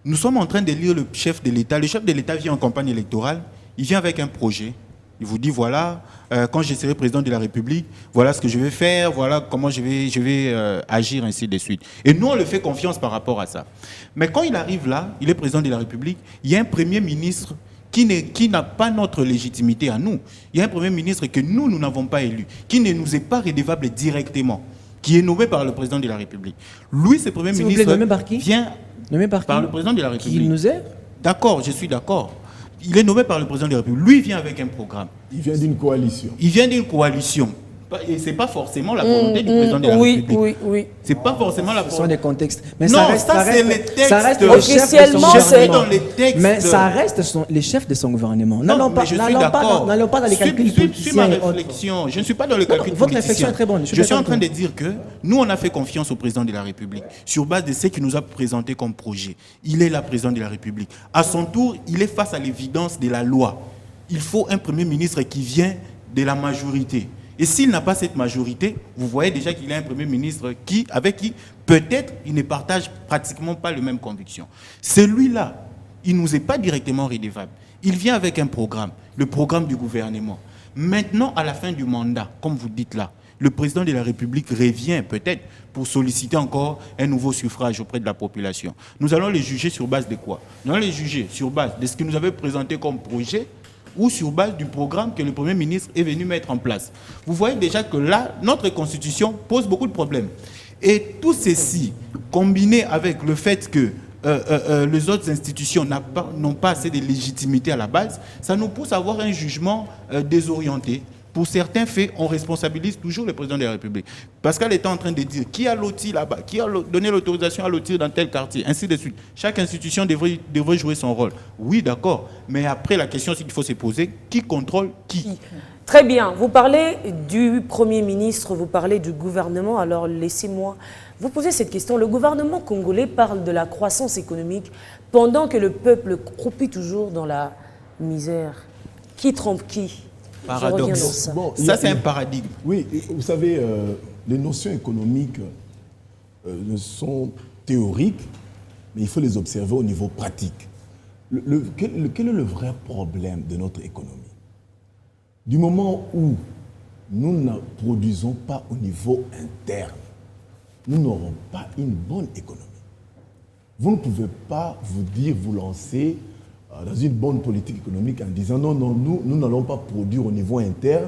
Nous sommes en train de lire le chef de l'État. Le chef de l'État vient en campagne électorale, il vient avec un projet. Il vous dit, voilà, quand je serai président de la République, voilà ce que je vais faire, voilà comment je vais agir, ainsi de suite. Et nous, on le fait confiance par rapport à ça. Mais quand il arrive là, il est président de la République, il y a un Premier ministre qui n'a pas notre légitimité à nous. Il y a un Premier ministre que nous n'avons pas élu, qui ne nous est pas redevable directement, qui est nommé par le président de la République. Lui, ce Premier ministre vient par le président de la République. Il nous est? D'accord, je suis d'accord. Il est nommé par le président de la République. Lui, il vient avec un programme. Il vient d'une coalition. Il vient d'une coalition. Et ce n'est pas forcément la volonté du président de la République. Oui. Ce n'est pas forcément la volonté. Ce sont des contextes. Mais non, ça c'est les textes. Ça reste officiellement, c'est dans les textes. Mais ça reste les chefs de son gouvernement. N'allons pas dans les calculs politiciens. Je ne suis pas dans le calcul politicien. Votre réflexion est très bonne. Je suis en train de dire que nous, on a fait confiance au président de la République sur base de ce qu'il nous a présenté comme projet. Il est là, président de la République. À son tour, il est face à l'évidence de la loi. Il faut un Premier ministre qui vient de la majorité. Et s'il n'a pas cette majorité, vous voyez déjà qu'il a un Premier ministre avec qui, peut-être, il ne partage pratiquement pas les mêmes convictions. Celui-là, il ne nous est pas directement redevable. Il vient avec un programme, le programme du gouvernement. Maintenant, à la fin du mandat, comme vous dites là, le président de la République revient peut-être pour solliciter encore un nouveau suffrage auprès de la population. Nous allons les juger sur base de quoi? Nous allons les juger sur base de ce que nous avait présenté comme projet ou sur base du programme que le Premier ministre est venu mettre en place. Vous voyez déjà que là, notre Constitution pose beaucoup de problèmes. Et tout ceci, combiné avec le fait que les autres institutions n'ont pas assez de légitimité à la base, ça nous pousse à avoir un jugement désorienté. Pour certains faits, on responsabilise toujours le président de la République. Pascal était en train de dire qui a loti là-bas, qui a donné l'autorisation à lotir dans tel quartier, ainsi de suite. Chaque institution devrait jouer son rôle. Oui, d'accord. Mais après, la question qu'il faut se poser, qui contrôle qui? Très bien. Vous parlez du Premier ministre, vous parlez du gouvernement. Alors, laissez-moi vous poser cette question. Le gouvernement congolais parle de la croissance économique pendant que le peuple croupit toujours dans la misère. Qui trompe qui? Paradoxe. Ça, ça c'est un paradigme. Oui, vous savez, les notions économiques sont théoriques, mais il faut les observer au niveau pratique. Quel est le vrai problème de notre économie? Du moment où nous ne produisons pas au niveau interne, nous n'aurons pas une bonne économie. Vous ne pouvez pas vous lancer dans une bonne politique économique en disant non, nous n'allons pas produire au niveau interne,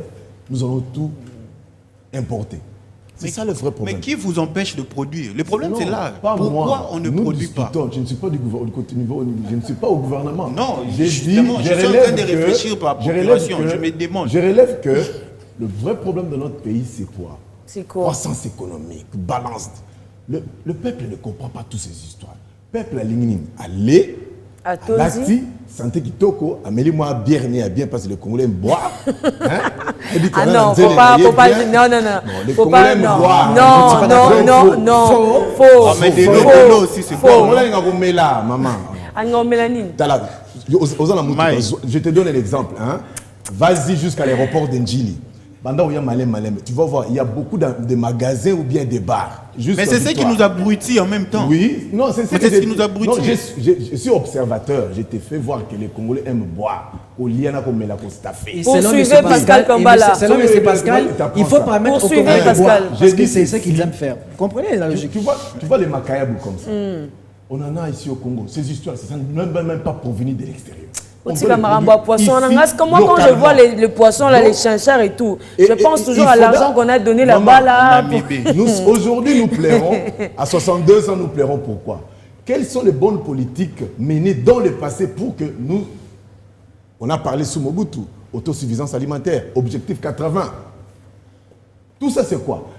nous allons tout importer. C'est ça le vrai problème. Mais qui vous empêche de produire? Le problème, c'est là. Pourquoi moi. On ne produit pas? Je ne suis pas je ne suis pas au gouvernement. Non, je suis en train de réfléchir par population. Je me demande. Je relève que le vrai problème de notre pays, c'est quoi? C'est quoi? Croissance économique, balance. Le peuple ne comprend pas toutes ces histoires. Le peuple a l'ingénie. Allez. Lati, santé kitoko, amélie-moi bière à bien parce que les Congolais aiment boire. Ah non, faut pas, non. Les Faut Congolais pas, aiment non. boire. Non. Faux. Faux. Mais des locaux aussi, c'est faux. Là, maman. Je te donne un exemple. Vas-y jusqu'à l'aéroport d'Ndjili. Pendant où il y a malin, tu vas voir, il y a beaucoup de magasins ou bien des bars. Mais c'est ce qui nous abrutit en même temps. Oui, non, c'est ce qui nous abrutit. Non, je suis observateur. Je t'ai fait voir que les Congolais aiment boire. Poursuivez Pascal Kambala. Selon M. Pascal, il faut permettre aux Congolais de boire. Parce que c'est ce qu'ils aiment faire. Vous comprenez la logique? Tu vois les macayabou comme ça. On en a ici au Congo. Ces histoires, ça ne même pas provenir de l'extérieur. Moi, quand je vois les poissons, là, les chinchards et tout, je pense toujours à l'argent qu'on a donné là-bas. Là, aujourd'hui, nous plairons. À 62 ans, nous plairons. Pourquoi? Quelles sont les bonnes politiques menées dans le passé pour que nous... On a parlé sous Mobutu, autosuffisance alimentaire, objectif 80. Tout ça, c'est quoi?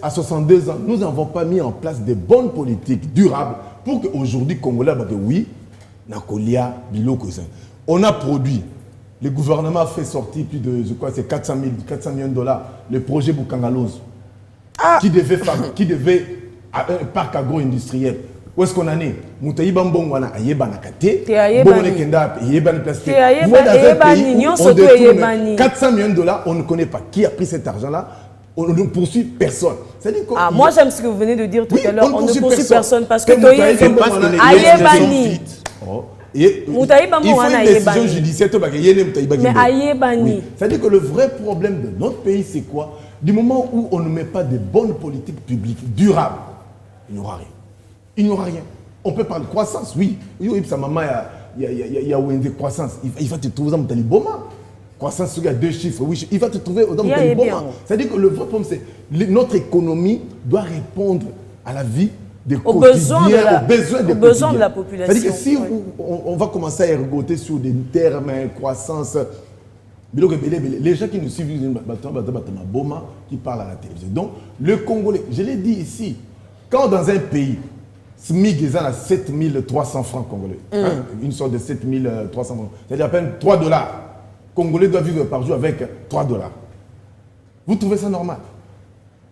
À 62 ans, nous n'avons pas mis en place des bonnes politiques durables pour qu'aujourd'hui, Congolais, oui, Nakolia, Biloko, on a produit. Le gouvernement a fait sortir plus de, je crois, c'est 400 millions de dollars, le projet Bukangalose, qui devait un parc agro-industriel. Où est-ce qu'on en est? Moutaïba Mbongwana, Ayeba Nakate, Bongone Kenda, Ayeba Nakate. Vous voyez, dans un pays où on détourne 400 millions de dollars, on ne connaît pas qui a pris cet argent-là. On ne poursuit personne. Moi, j'aime ce que vous venez de dire tout à l'heure. On ne poursuit personne parce que Ayebani. Il faut une décision judiciaire. Mais Ayebani. C'est-à-dire que le vrai problème de notre pays, c'est quoi? Du moment où on ne met pas de bonnes politiques publiques durables, il n'y aura rien. Il n'y aura rien. On peut parler de croissance, oui. Il y a une croissance. Il va te trouver dans le Boma. Croissance, il y a 2 chiffres, oui, il va te trouver dans le Boma. C'est-à-dire que le vrai problème, c'est que notre économie doit répondre à la vie des quotidiens, aux besoins de la population. C'est-à-dire que si on va commencer à ergoter sur des termes, croissance, les gens qui nous suivent, Boma, qui parlent à la télévision. Donc, le Congolais, je l'ai dit ici, quand dans un pays, SMIC est à 7300 francs congolais, une sorte de 7300 francs, c'est-à-dire à peine $3. Congolais doivent vivre par jour avec $3. Vous trouvez ça normal?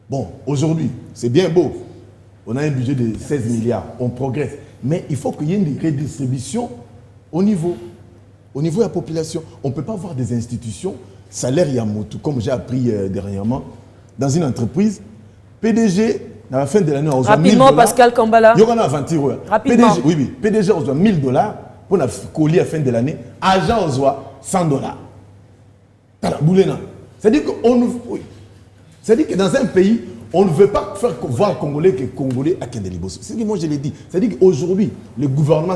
Bon, aujourd'hui, c'est bien beau. On a un budget de 16 milliards, on progresse. Mais il faut qu'il y ait une redistribution au niveau de la population. On ne peut pas avoir des institutions salaire Yamoto, comme j'ai appris dernièrement, dans une entreprise, PDG, à la fin de l'année, on reçoit 1000 $. Rapidement, Pascal Kambala. Il y aura une aventure. Rapidement. PDG, oui, PDG, on reçoit 1000 $. Pour la colis à la fin de l'année, agent, on reçoit 100 $. T'as la boule, non? C'est-à-dire que dans un pays, on ne veut pas faire voir Congolais que Congolais à Kendeliboso. C'est ce que moi je l'ai dit. C'est-à-dire qu'aujourd'hui, les gouvernements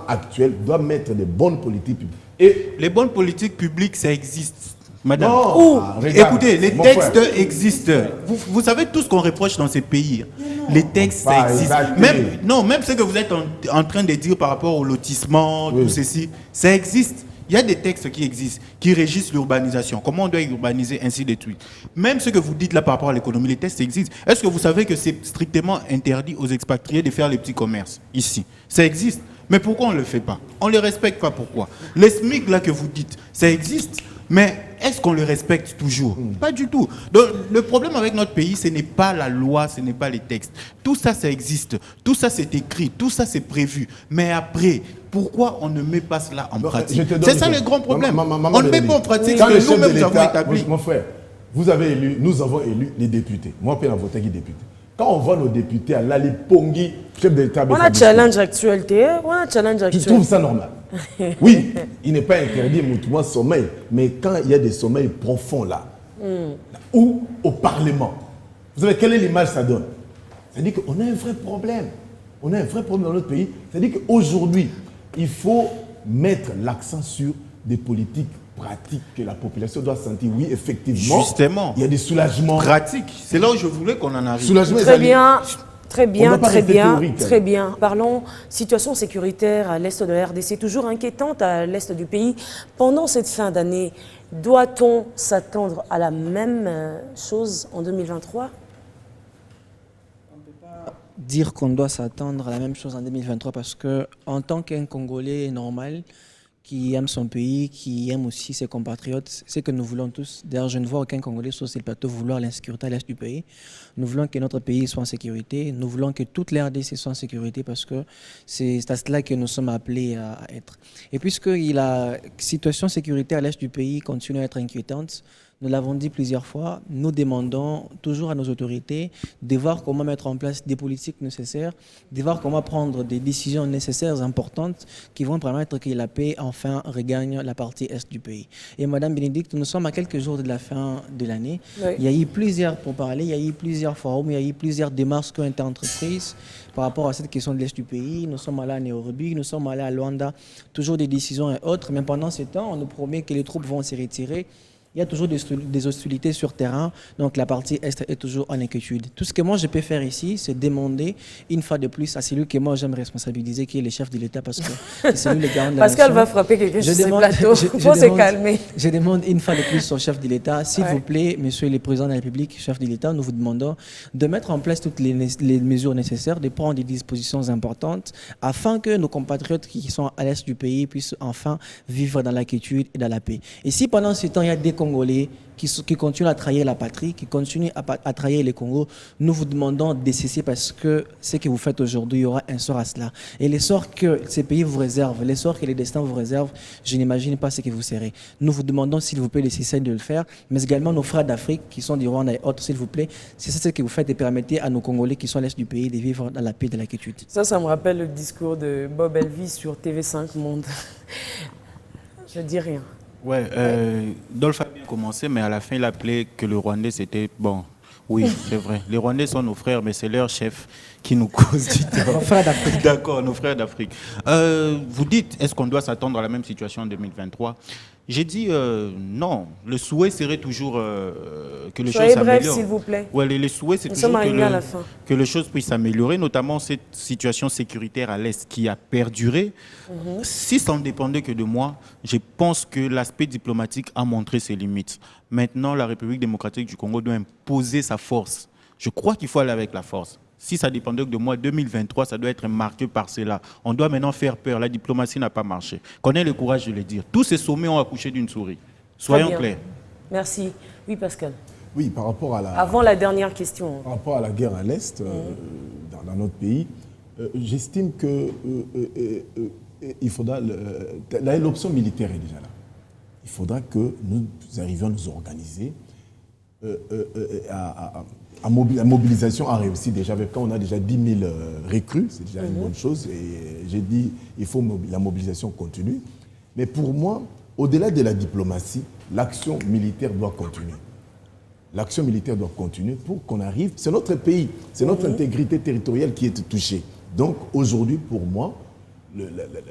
actuels doivent mettre des bonnes politiques publiques. Et les bonnes politiques publiques, ça existe. Madame, regarde, écoutez, les textes existent. Vous savez tout ce qu'on reproche dans ces pays. Les textes, ça existe. Même ce que vous êtes en train de dire par rapport au lotissement, tout ceci, ça existe. Il y a des textes qui existent, qui régissent l'urbanisation. Comment on doit urbaniser, ainsi de suite. Même ce que vous dites là par rapport à l'économie, les textes existent. Est-ce que vous savez que c'est strictement interdit aux expatriés de faire les petits commerces ici? Ça existe. Mais pourquoi on ne le fait pas? On ne les respecte pas, pourquoi? Les SMIC là que vous dites, ça existe. Mais est-ce qu'on le respecte toujours? Pas du tout. Donc, le problème avec notre pays, ce n'est pas la loi, ce n'est pas les textes. Tout ça, ça existe. Tout ça, c'est écrit. Tout ça, c'est prévu. Mais après, pourquoi on ne met pas cela en pratique? C'est ça le grand problème. On ne met pas en pratique ce que nous-mêmes nous avons établi. Mon frère, nous avons élu les députés. Moi, je n'ai voté qui député. Quand on voit nos députés à Lali Pongi, chef de l'État... On a challenge actualité. Tu trouves ça normal? Oui, il n'est pas interdit le sommeil, mais quand il y a des sommeils profonds là, ou au Parlement, vous savez quelle est l'image que ça donne? C'est-à-dire qu'on a un vrai problème. On a un vrai problème dans notre pays. C'est-à-dire qu'aujourd'hui, il faut mettre l'accent sur des politiques pratiques que la population doit sentir. Oui, effectivement. Justement. Il y a des soulagements. Pratiques. C'est là où je voulais qu'on en arrive. Soulagement, Très bien. Très bien, très bien. Parlons situation sécuritaire à l'est de la RDC, toujours inquiétante à l'est du pays. Pendant cette fin d'année, doit-on s'attendre à la même chose en 2023? Dire qu'on doit s'attendre à la même chose en 2023 parce que en tant qu'un Congolais normal qui aime son pays, qui aime aussi ses compatriotes, c'est que nous voulons tous. D'ailleurs, je ne vois aucun Congolais sur ce plateau vouloir l'insécurité à l'est du pays. Nous voulons que notre pays soit en sécurité. Nous voulons que toute la RDC soit en sécurité parce que c'est à cela que nous sommes appelés à être. Et puisque la situation sécuritaire à l'est du pays continue à être inquiétante, nous l'avons dit plusieurs fois, nous demandons toujours à nos autorités de voir comment mettre en place des politiques nécessaires, de voir comment prendre des décisions nécessaires, importantes, qui vont permettre que la paix enfin regagne la partie est du pays. Et Madame Bénédicte, nous sommes à quelques jours de la fin de l'année. Oui. Il y a eu plusieurs pourparlers, il y a eu plusieurs forums, il y a eu plusieurs démarches qui ont été entreprises par rapport à cette question de l'est du pays. Nous sommes allés à Nairobi, nous sommes allés à Luanda, toujours des décisions et autres, mais pendant ce temps, on nous promet que les troupes vont se retirer. Il y a toujours des hostilités sur terrain, donc la partie Est est toujours en inquiétude. Tout ce que moi je peux faire ici, c'est demander une fois de plus à celui que moi j'aime responsabiliser, qui est le chef de l'État, parce que c'est lui le garant de la Pascal nation. va frapper quelqu'un sur ce plateau. Il faut se calmer. Je demande une fois de plus au chef de l'État, s'il vous plaît, monsieur le président de la République, chef de l'État, nous vous demandons de mettre en place toutes les mesures nécessaires, de prendre des dispositions importantes, afin que nos compatriotes qui sont à l'Est du pays puissent enfin vivre dans la quiétude et dans la paix. Et si pendant ce temps, il y a des Congolais qui continuent à trahir la patrie, qui continuent à trahir les Congos, nous vous demandons de cesser parce que ce que vous faites aujourd'hui, il y aura un sort à cela. Et les sorts que ces pays vous réservent, les sorts que les destins vous réservent, je n'imagine pas ce que vous serez. Nous vous demandons, s'il vous plaît, de cesser de le faire, mais également nos frères d'Afrique qui sont du Rwanda et autres, s'il vous plaît, cessez ce que vous faites et permettez à nos Congolais qui sont à l'Est du pays de vivre dans la paix et de la quiétude. Ça me rappelle le discours de Bob Elvis sur TV5 Monde. Je dis rien. Ouais, Dolph a bien commencé, mais à la fin, il appelait que le Rwandais, c'était bon. Oui, c'est vrai. Les Rwandais sont nos frères, mais c'est leur chef qui nous cause du temps. Nos frères d'Afrique. D'accord, nos frères d'Afrique. Vous dites, est-ce qu'on doit s'attendre à la même situation en 2023 ? J'ai dit non. Le souhait serait toujours que les choses s'améliorent. Soyez bref, s'il vous plaît. Ouais, les souhaits, c'est toujours que les choses puissent s'améliorer, notamment cette situation sécuritaire à l'Est qui a perduré. Si ça ne dépendait que de moi, je pense que l'aspect diplomatique a montré ses limites. Maintenant, la République démocratique du Congo doit imposer sa force. Je crois qu'il faut aller avec la force. Si ça dépendait de moi, 2023, ça doit être marqué par cela. On doit maintenant faire peur. La diplomatie n'a pas marché. Qu'on ait le courage de le dire. Tous ces sommets ont accouché d'une souris. Soyons clairs. Merci. Oui, Pascal. Oui, par rapport à la... Avant la dernière question. Par rapport à la guerre à l'Est, dans notre pays, j'estime que il faudra... L'option militaire est déjà là. il faudra que nous arrivions à nous organiser. La mobilisation a réussi déjà. Quand on a déjà 10 000 recrues, c'est déjà une bonne chose. Et j'ai dit, il faut la mobilisation continue. Mais pour moi, au-delà de la diplomatie, l'action militaire doit continuer. L'action militaire doit continuer pour qu'on arrive. C'est notre pays, c'est notre intégrité territoriale qui est touchée. Donc aujourd'hui, pour moi,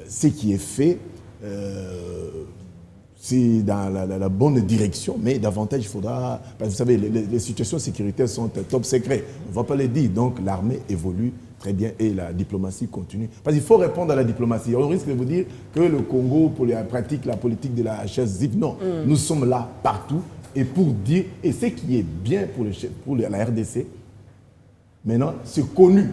ce qui est fait, c'est dans la bonne direction, mais davantage il faudra... Parce que vous savez, les situations sécuritaires sont top secret. On ne va pas les dire. Donc l'armée évolue très bien et la diplomatie continue. Parce qu'il faut répondre à la diplomatie. On risque de vous dire que le Congo pratique la politique de la chaise vide. Non, nous sommes là partout. Et pour dire, et ce qui est bien pour la RDC, maintenant, c'est connu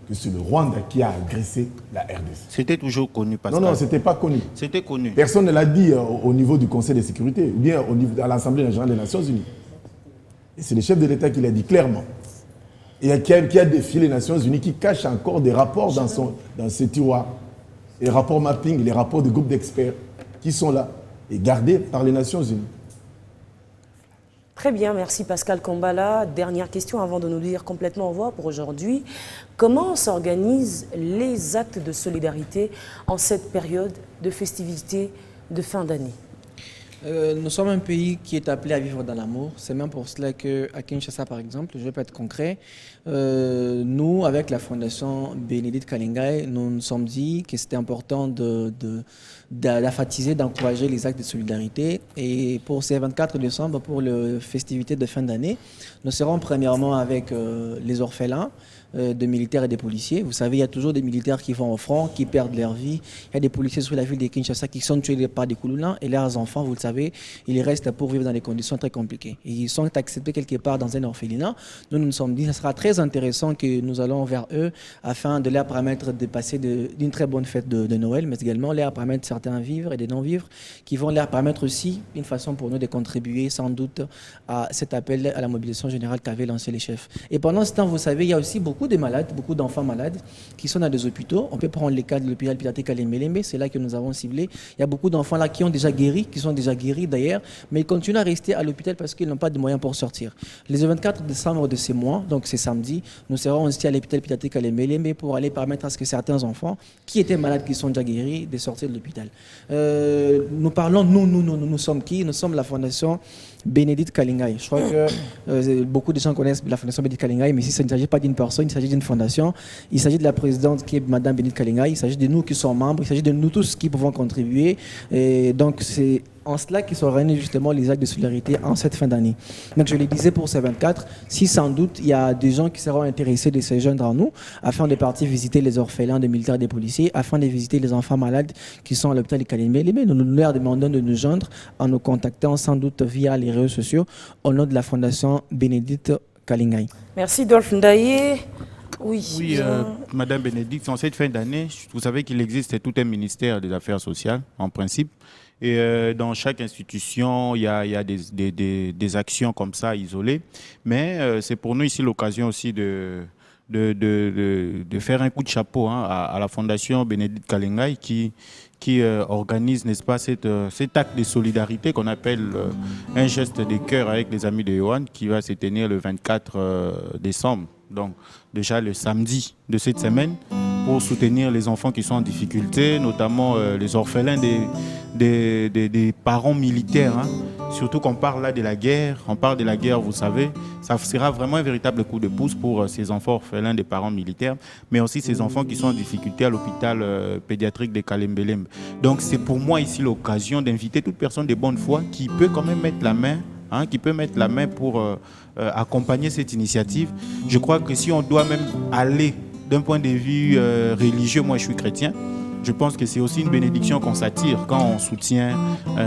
que c'est le Rwanda qui a agressé la RDC. C'était toujours connu, Pascal. Non, ce n'était pas connu. C'était connu. Personne ne l'a dit au niveau du Conseil de sécurité, ou bien à l'Assemblée nationale des Nations Unies. Et c'est le chef de l'État qui l'a dit clairement. Et qui a défié les Nations Unies, qui cache encore des rapports dans ses tiroirs. Les rapports mapping, les rapports de groupes d'experts qui sont là et gardés par les Nations Unies. Très bien, merci Pascal Kambala. Dernière question avant de nous dire complètement au revoir pour aujourd'hui. Comment s'organisent les actes de solidarité en cette période de festivités de fin d'année? Nous sommes un pays qui est appelé à vivre dans l'amour. C'est même pour cela qu'à Kinshasa, par exemple, je vais pas être concret, nous, avec la Fondation Bénédicte Kalingai, nous nous sommes dit que c'était important d'emphatiser, d'encourager les actes de solidarité. Et pour ces 24 décembre, pour les festivités de fin d'année, nous serons premièrement avec les orphelins de militaires et des policiers. Vous savez, il y a toujours des militaires qui vont au front, qui perdent leur vie. Il y a des policiers sur la ville de Kinshasa qui sont tués par des Kouloulans et leurs enfants, vous le savez, ils restent pour vivre dans des conditions très compliquées. Et ils sont acceptés quelque part dans un orphelinat. Nous nous sommes dit que ce sera très intéressant que nous allons vers eux afin de leur permettre de passer d'une très bonne fête de Noël, mais également leur permettre certains vivres et des non-vivres qui vont leur permettre aussi une façon pour nous de contribuer sans doute à cet appel à la mobilisation générale qu'avaient lancé les chefs. Et pendant ce temps, vous savez, il y a aussi beaucoup de malades, beaucoup d'enfants malades qui sont dans des hôpitaux. On peut prendre les cas de l'hôpital pédiatrique à Lembelembe, c'est là que nous avons ciblé. Il y a beaucoup d'enfants là qui ont déjà guéri, qui sont déjà guéris d'ailleurs, mais ils continuent à rester à l'hôpital parce qu'ils n'ont pas de moyens pour sortir. Les 24 décembre de ces mois, donc c'est samedi, nous serons aussi à l'hôpital pédiatrique à Lembelembe pour aller permettre à ce que certains enfants qui étaient malades, qui sont déjà guéris, de sortir de l'hôpital. Nous parlons, nous sommes qui? Nous sommes la Fondation Bénédicte Kalingai. Je crois que beaucoup de gens connaissent la Fondation Bénédicte Kalingai, mais ici, il ne s'agit pas d'une personne, il s'agit d'une fondation. Il s'agit de la présidente qui est Madame Bénédicte Kalingai, il s'agit de nous qui sommes membres, il s'agit de nous tous qui pouvons contribuer. Et donc, c'est en cela qu'ils s'organisent justement les actes de solidarité en cette fin d'année. Donc, je le disais pour ces 24, si sans doute il y a des gens qui seront intéressés de se joindre à nous afin de partir visiter les orphelins, des militaires et des policiers, afin de visiter les enfants malades qui sont à l'hôpital de Kalimé. Nous leur demandons de nous joindre en nous contactant sans doute via les réseaux sociaux au nom de la Fondation Bénédicte Kalingai. Merci Dolph Ndaye. Oui, Madame Bénédicte, en cette fin d'année, vous savez qu'il existe tout un ministère des Affaires sociales, en principe. Et dans chaque institution, il y a des actions comme ça isolées. Mais c'est pour nous ici l'occasion aussi de faire un coup de chapeau à la Fondation Bénédicte Kalingai qui organise, n'est-ce pas, cet acte de solidarité qu'on appelle un geste de cœur avec les amis de Yohan qui va se tenir le 24 décembre. Donc déjà le samedi de cette semaine pour soutenir les enfants qui sont en difficulté, notamment les orphelins des parents militaires. Surtout qu'on parle là de la guerre, vous savez, ça sera vraiment un véritable coup de pouce pour ces enfants orphelins des parents militaires, mais aussi ces enfants qui sont en difficulté à l'hôpital pédiatrique de Kalembelembe. Donc c'est pour moi ici l'occasion d'inviter toute personne de bonne foi qui peut quand même mettre la main, pour accompagner cette initiative. Je crois que si on doit même aller d'un point de vue religieux, moi je suis chrétien, je pense que c'est aussi une bénédiction qu'on s'attire quand on soutient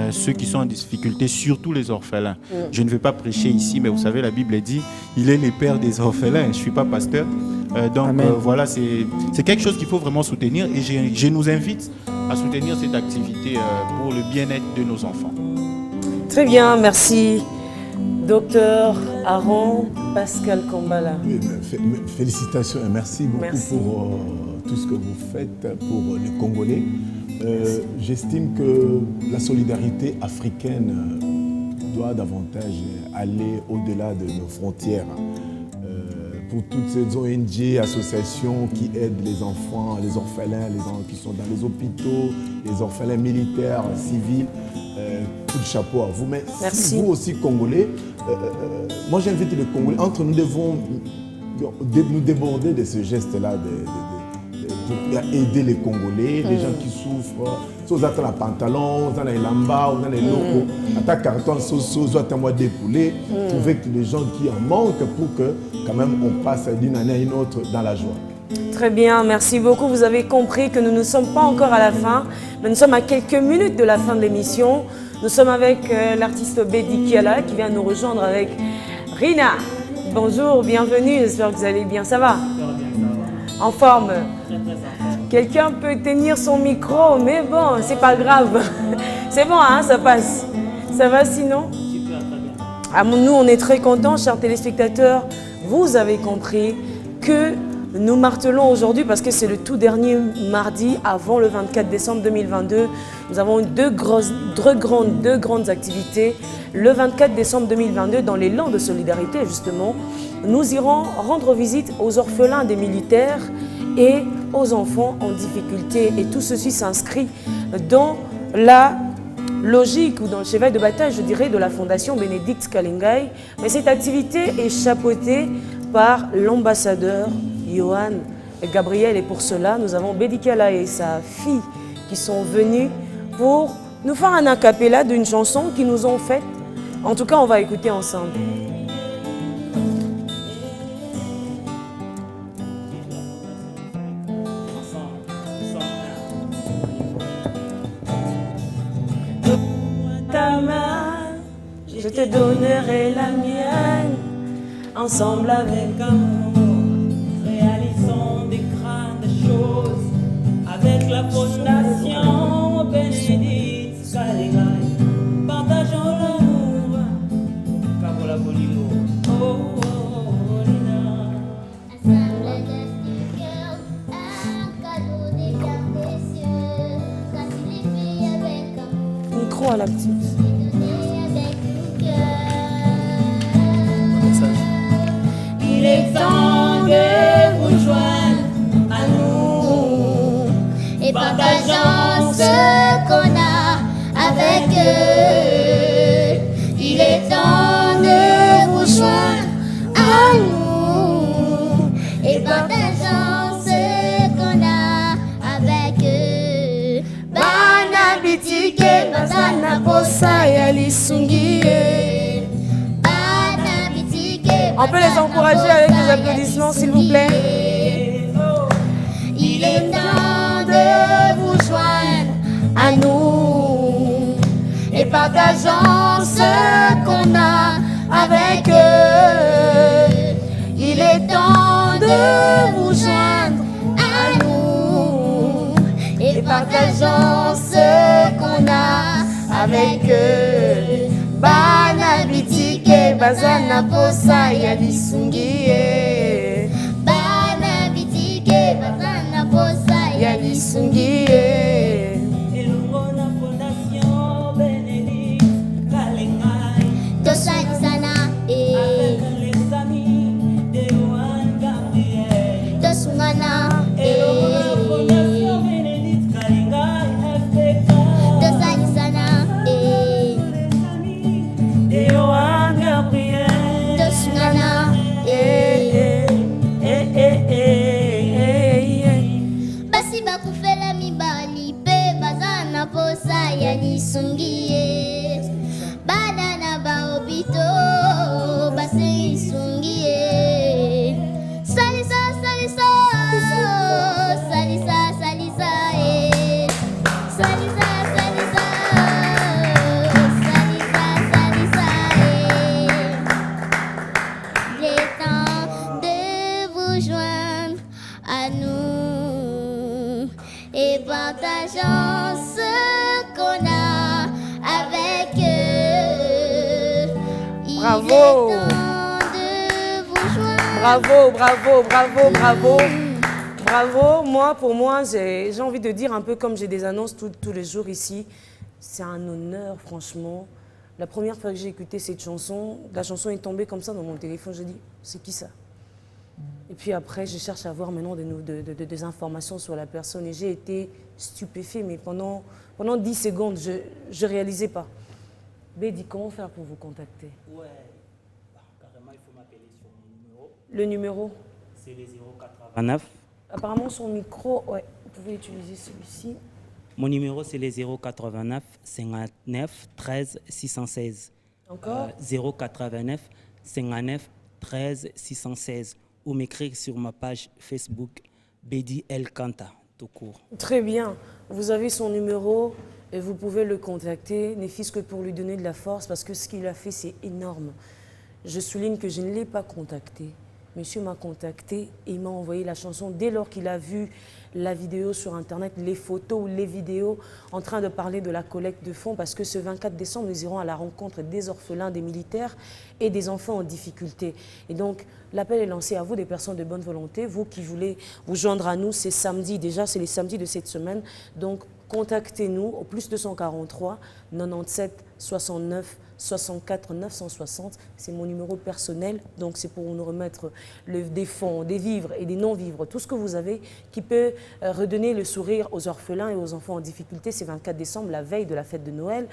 ceux qui sont en difficulté, surtout les orphelins. Je ne vais pas prêcher ici, mais vous savez, la Bible dit « Il est le père des orphelins ». Je ne suis pas pasteur. Voilà, c'est quelque chose qu'il faut vraiment soutenir et je nous invite à soutenir cette activité pour le bien-être de nos enfants. Très bien, merci. Docteur Aaron Pascal Kambala. Oui, félicitations et merci beaucoup pour tout ce que vous faites pour les Congolais. J'estime que la solidarité africaine doit davantage aller au-delà de nos frontières. Pour toutes ces ONG, associations qui aident les enfants, les orphelins, les gens qui sont dans les hôpitaux, les orphelins militaires, civils, tout le chapeau à vous. Mais merci. Si vous aussi, Congolais, moi j'invite les Congolais, entre nous devons nous déborder de ce geste-là pour aider les Congolais, les gens qui souffrent. Si vous avez un pantalon, vous avez un lamba, vous avez un loco, un carton, vous avez un mois d'époulé, trouvez que les gens qui en manquent pour que quand même on passe d'une année à une autre dans la joie. Très bien, merci beaucoup. Vous avez compris que nous ne sommes pas encore à la fin, mais nous sommes à quelques minutes de la fin de l'émission. Nous sommes avec l'artiste Bedi Kiala qui vient nous rejoindre avec Rina. Bonjour, bienvenue, j'espère que vous allez bien, ça va? En forme? Quelqu'un peut tenir son micro, mais bon, c'est pas grave. C'est bon, hein, ça passe. Ça va sinon? Ah, nous, on est très contents, chers téléspectateurs. Vous avez compris que nous martelons aujourd'hui, parce que c'est le tout dernier mardi avant le 24 décembre 2022. Nous avons deux grandes activités. Le 24 décembre 2022, dans l'élan de solidarité, justement, nous irons rendre visite aux orphelins des militaires et aux enfants en difficulté. Et tout ceci s'inscrit dans la logique ou dans le cheval de bataille, je dirais, de la Fondation Bénédicte Kalingai. Mais cette activité est chapeautée par l'ambassadeur Johan Gabriel. Et pour cela, nous avons Bedi Kiala et sa fille qui sont venus pour nous faire un a cappella d'une chanson qu'ils nous ont faite. En tout cas, on va écouter ensemble. Ta main, je te donnerai la mienne, ensemble avec amour. Réalisons des grandes choses avec la Fondation Bénédicte Kalingai. Partageons l'amour, Kabola Bolingo. Oh, oh, oh, Lina. Assemble du cœur, un cadeau des biens précieux. Quand il est fait avec amour, Micro à la petite. donné avec tout cœur. Il est temps de vous joindre à nous Et partageons ce qu'on a avec eux. Il est temps de vous joindre à nous. Et partageons ce qu'on a avec eux. Bana bitike bazana posa ya lisungi. Bana bitike. On peut les encourager avec des applaudissements, s'il vous plaît. Il est temps de vous joindre à nous et partageons ce qu'on a avec eux. Il est temps de vous joindre à nous et partageons ce qu'on a avec eux. Bana bitike bazana posa ya lisungi. Bana bitike bazana posa ya lisungi. Elongo na Fondation Bénédicte Kalingai. Tosali sana Avec les amis de Johan Gabriel. tosungana Elongo na Fondation Bénédicte Kalingai. FPK. tosali sana Les amis de Johan Gabriel. tosungana basi bakufela mibali mpe baza na posa ya lisungi ye bana na baobito base lisungi ye salisa salisa salisa salisa ye salisa salisa salisa salisa ye. Il est temps de vous joindre à nous et partageons ce qu'on a avec eux. Il Bravo. est temps de vous joindre. Bravo, bravo, bravo, bravo. Bravo. Pour moi, j'ai envie de dire un peu comme j'ai des annonces tous les jours ici. C'est un honneur, franchement. La première fois que j'ai écouté cette chanson, la chanson est tombée comme ça dans mon téléphone. Je dis, c'est qui ça? Et puis après, je cherche à avoir maintenant des informations sur la personne. Et j'ai été stupéfait, mais pendant 10 secondes, je ne réalisais pas. Bédi, comment faire pour vous contacter? Ouais, carrément, il faut m'appeler sur mon numéro. Le numéro? C'est les 089. Apparemment, son micro, ouais, vous pouvez utiliser celui-ci. Mon numéro, c'est les 089 59 13 616. Encore 089 59 13 616. Ou m'écrire sur ma page Facebook, Bédi El Kanta, tout court. Très bien. Vous avez son numéro et vous pouvez le contacter, ne fût-ce que pour lui donner de la force, parce que ce qu'il a fait, c'est énorme. Je souligne que je ne l'ai pas contacté. Monsieur m'a contacté et il m'a envoyé la chanson dès lors qu'il a vu la vidéo sur Internet, les photos ou les vidéos en train de parler de la collecte de fonds, parce que ce 24 décembre, nous irons à la rencontre des orphelins, des militaires et des enfants en difficulté. Et donc, l'appel est lancé à vous, des personnes de bonne volonté, vous qui voulez vous joindre à nous, c'est samedi, déjà c'est les samedis de cette semaine, donc contactez-nous au plus 243 97 69 64 960, c'est mon numéro personnel, donc c'est pour nous remettre des fonds, des vivres et des non-vivres, tout ce que vous avez qui peut redonner le sourire aux orphelins et aux enfants en difficulté. C'est 24 décembre, la veille de la fête de Noël,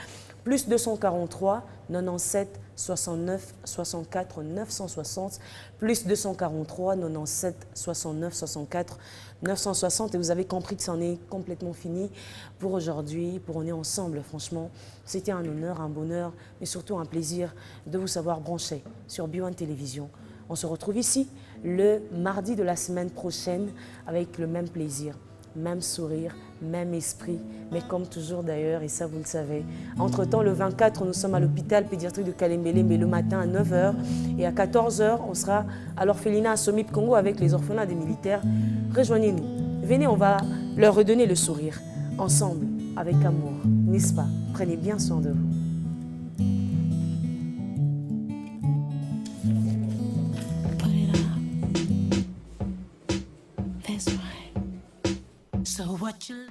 plus 243 97 69 64 960, plus 243 97 69 64 960, et vous avez compris que c'en est complètement fini pour aujourd'hui, pour on est ensemble, franchement. C'était un honneur, un bonheur, mais surtout un plaisir de vous savoir branché sur B1 Télévision. On se retrouve ici le mardi de la semaine prochaine avec le même plaisir, même sourire, même esprit, mais comme toujours d'ailleurs, et ça vous le savez. Entre-temps, le 24, nous sommes à l'hôpital pédiatrique de Kalembele, mais le matin à 9h, et à 14h, on sera à l'orphelinat à Somip Congo avec les orphelins des militaires. Rejoignez-nous. Venez, on va leur redonner le sourire, ensemble, avec amour, n'est-ce pas? Prenez bien soin de vous. So what you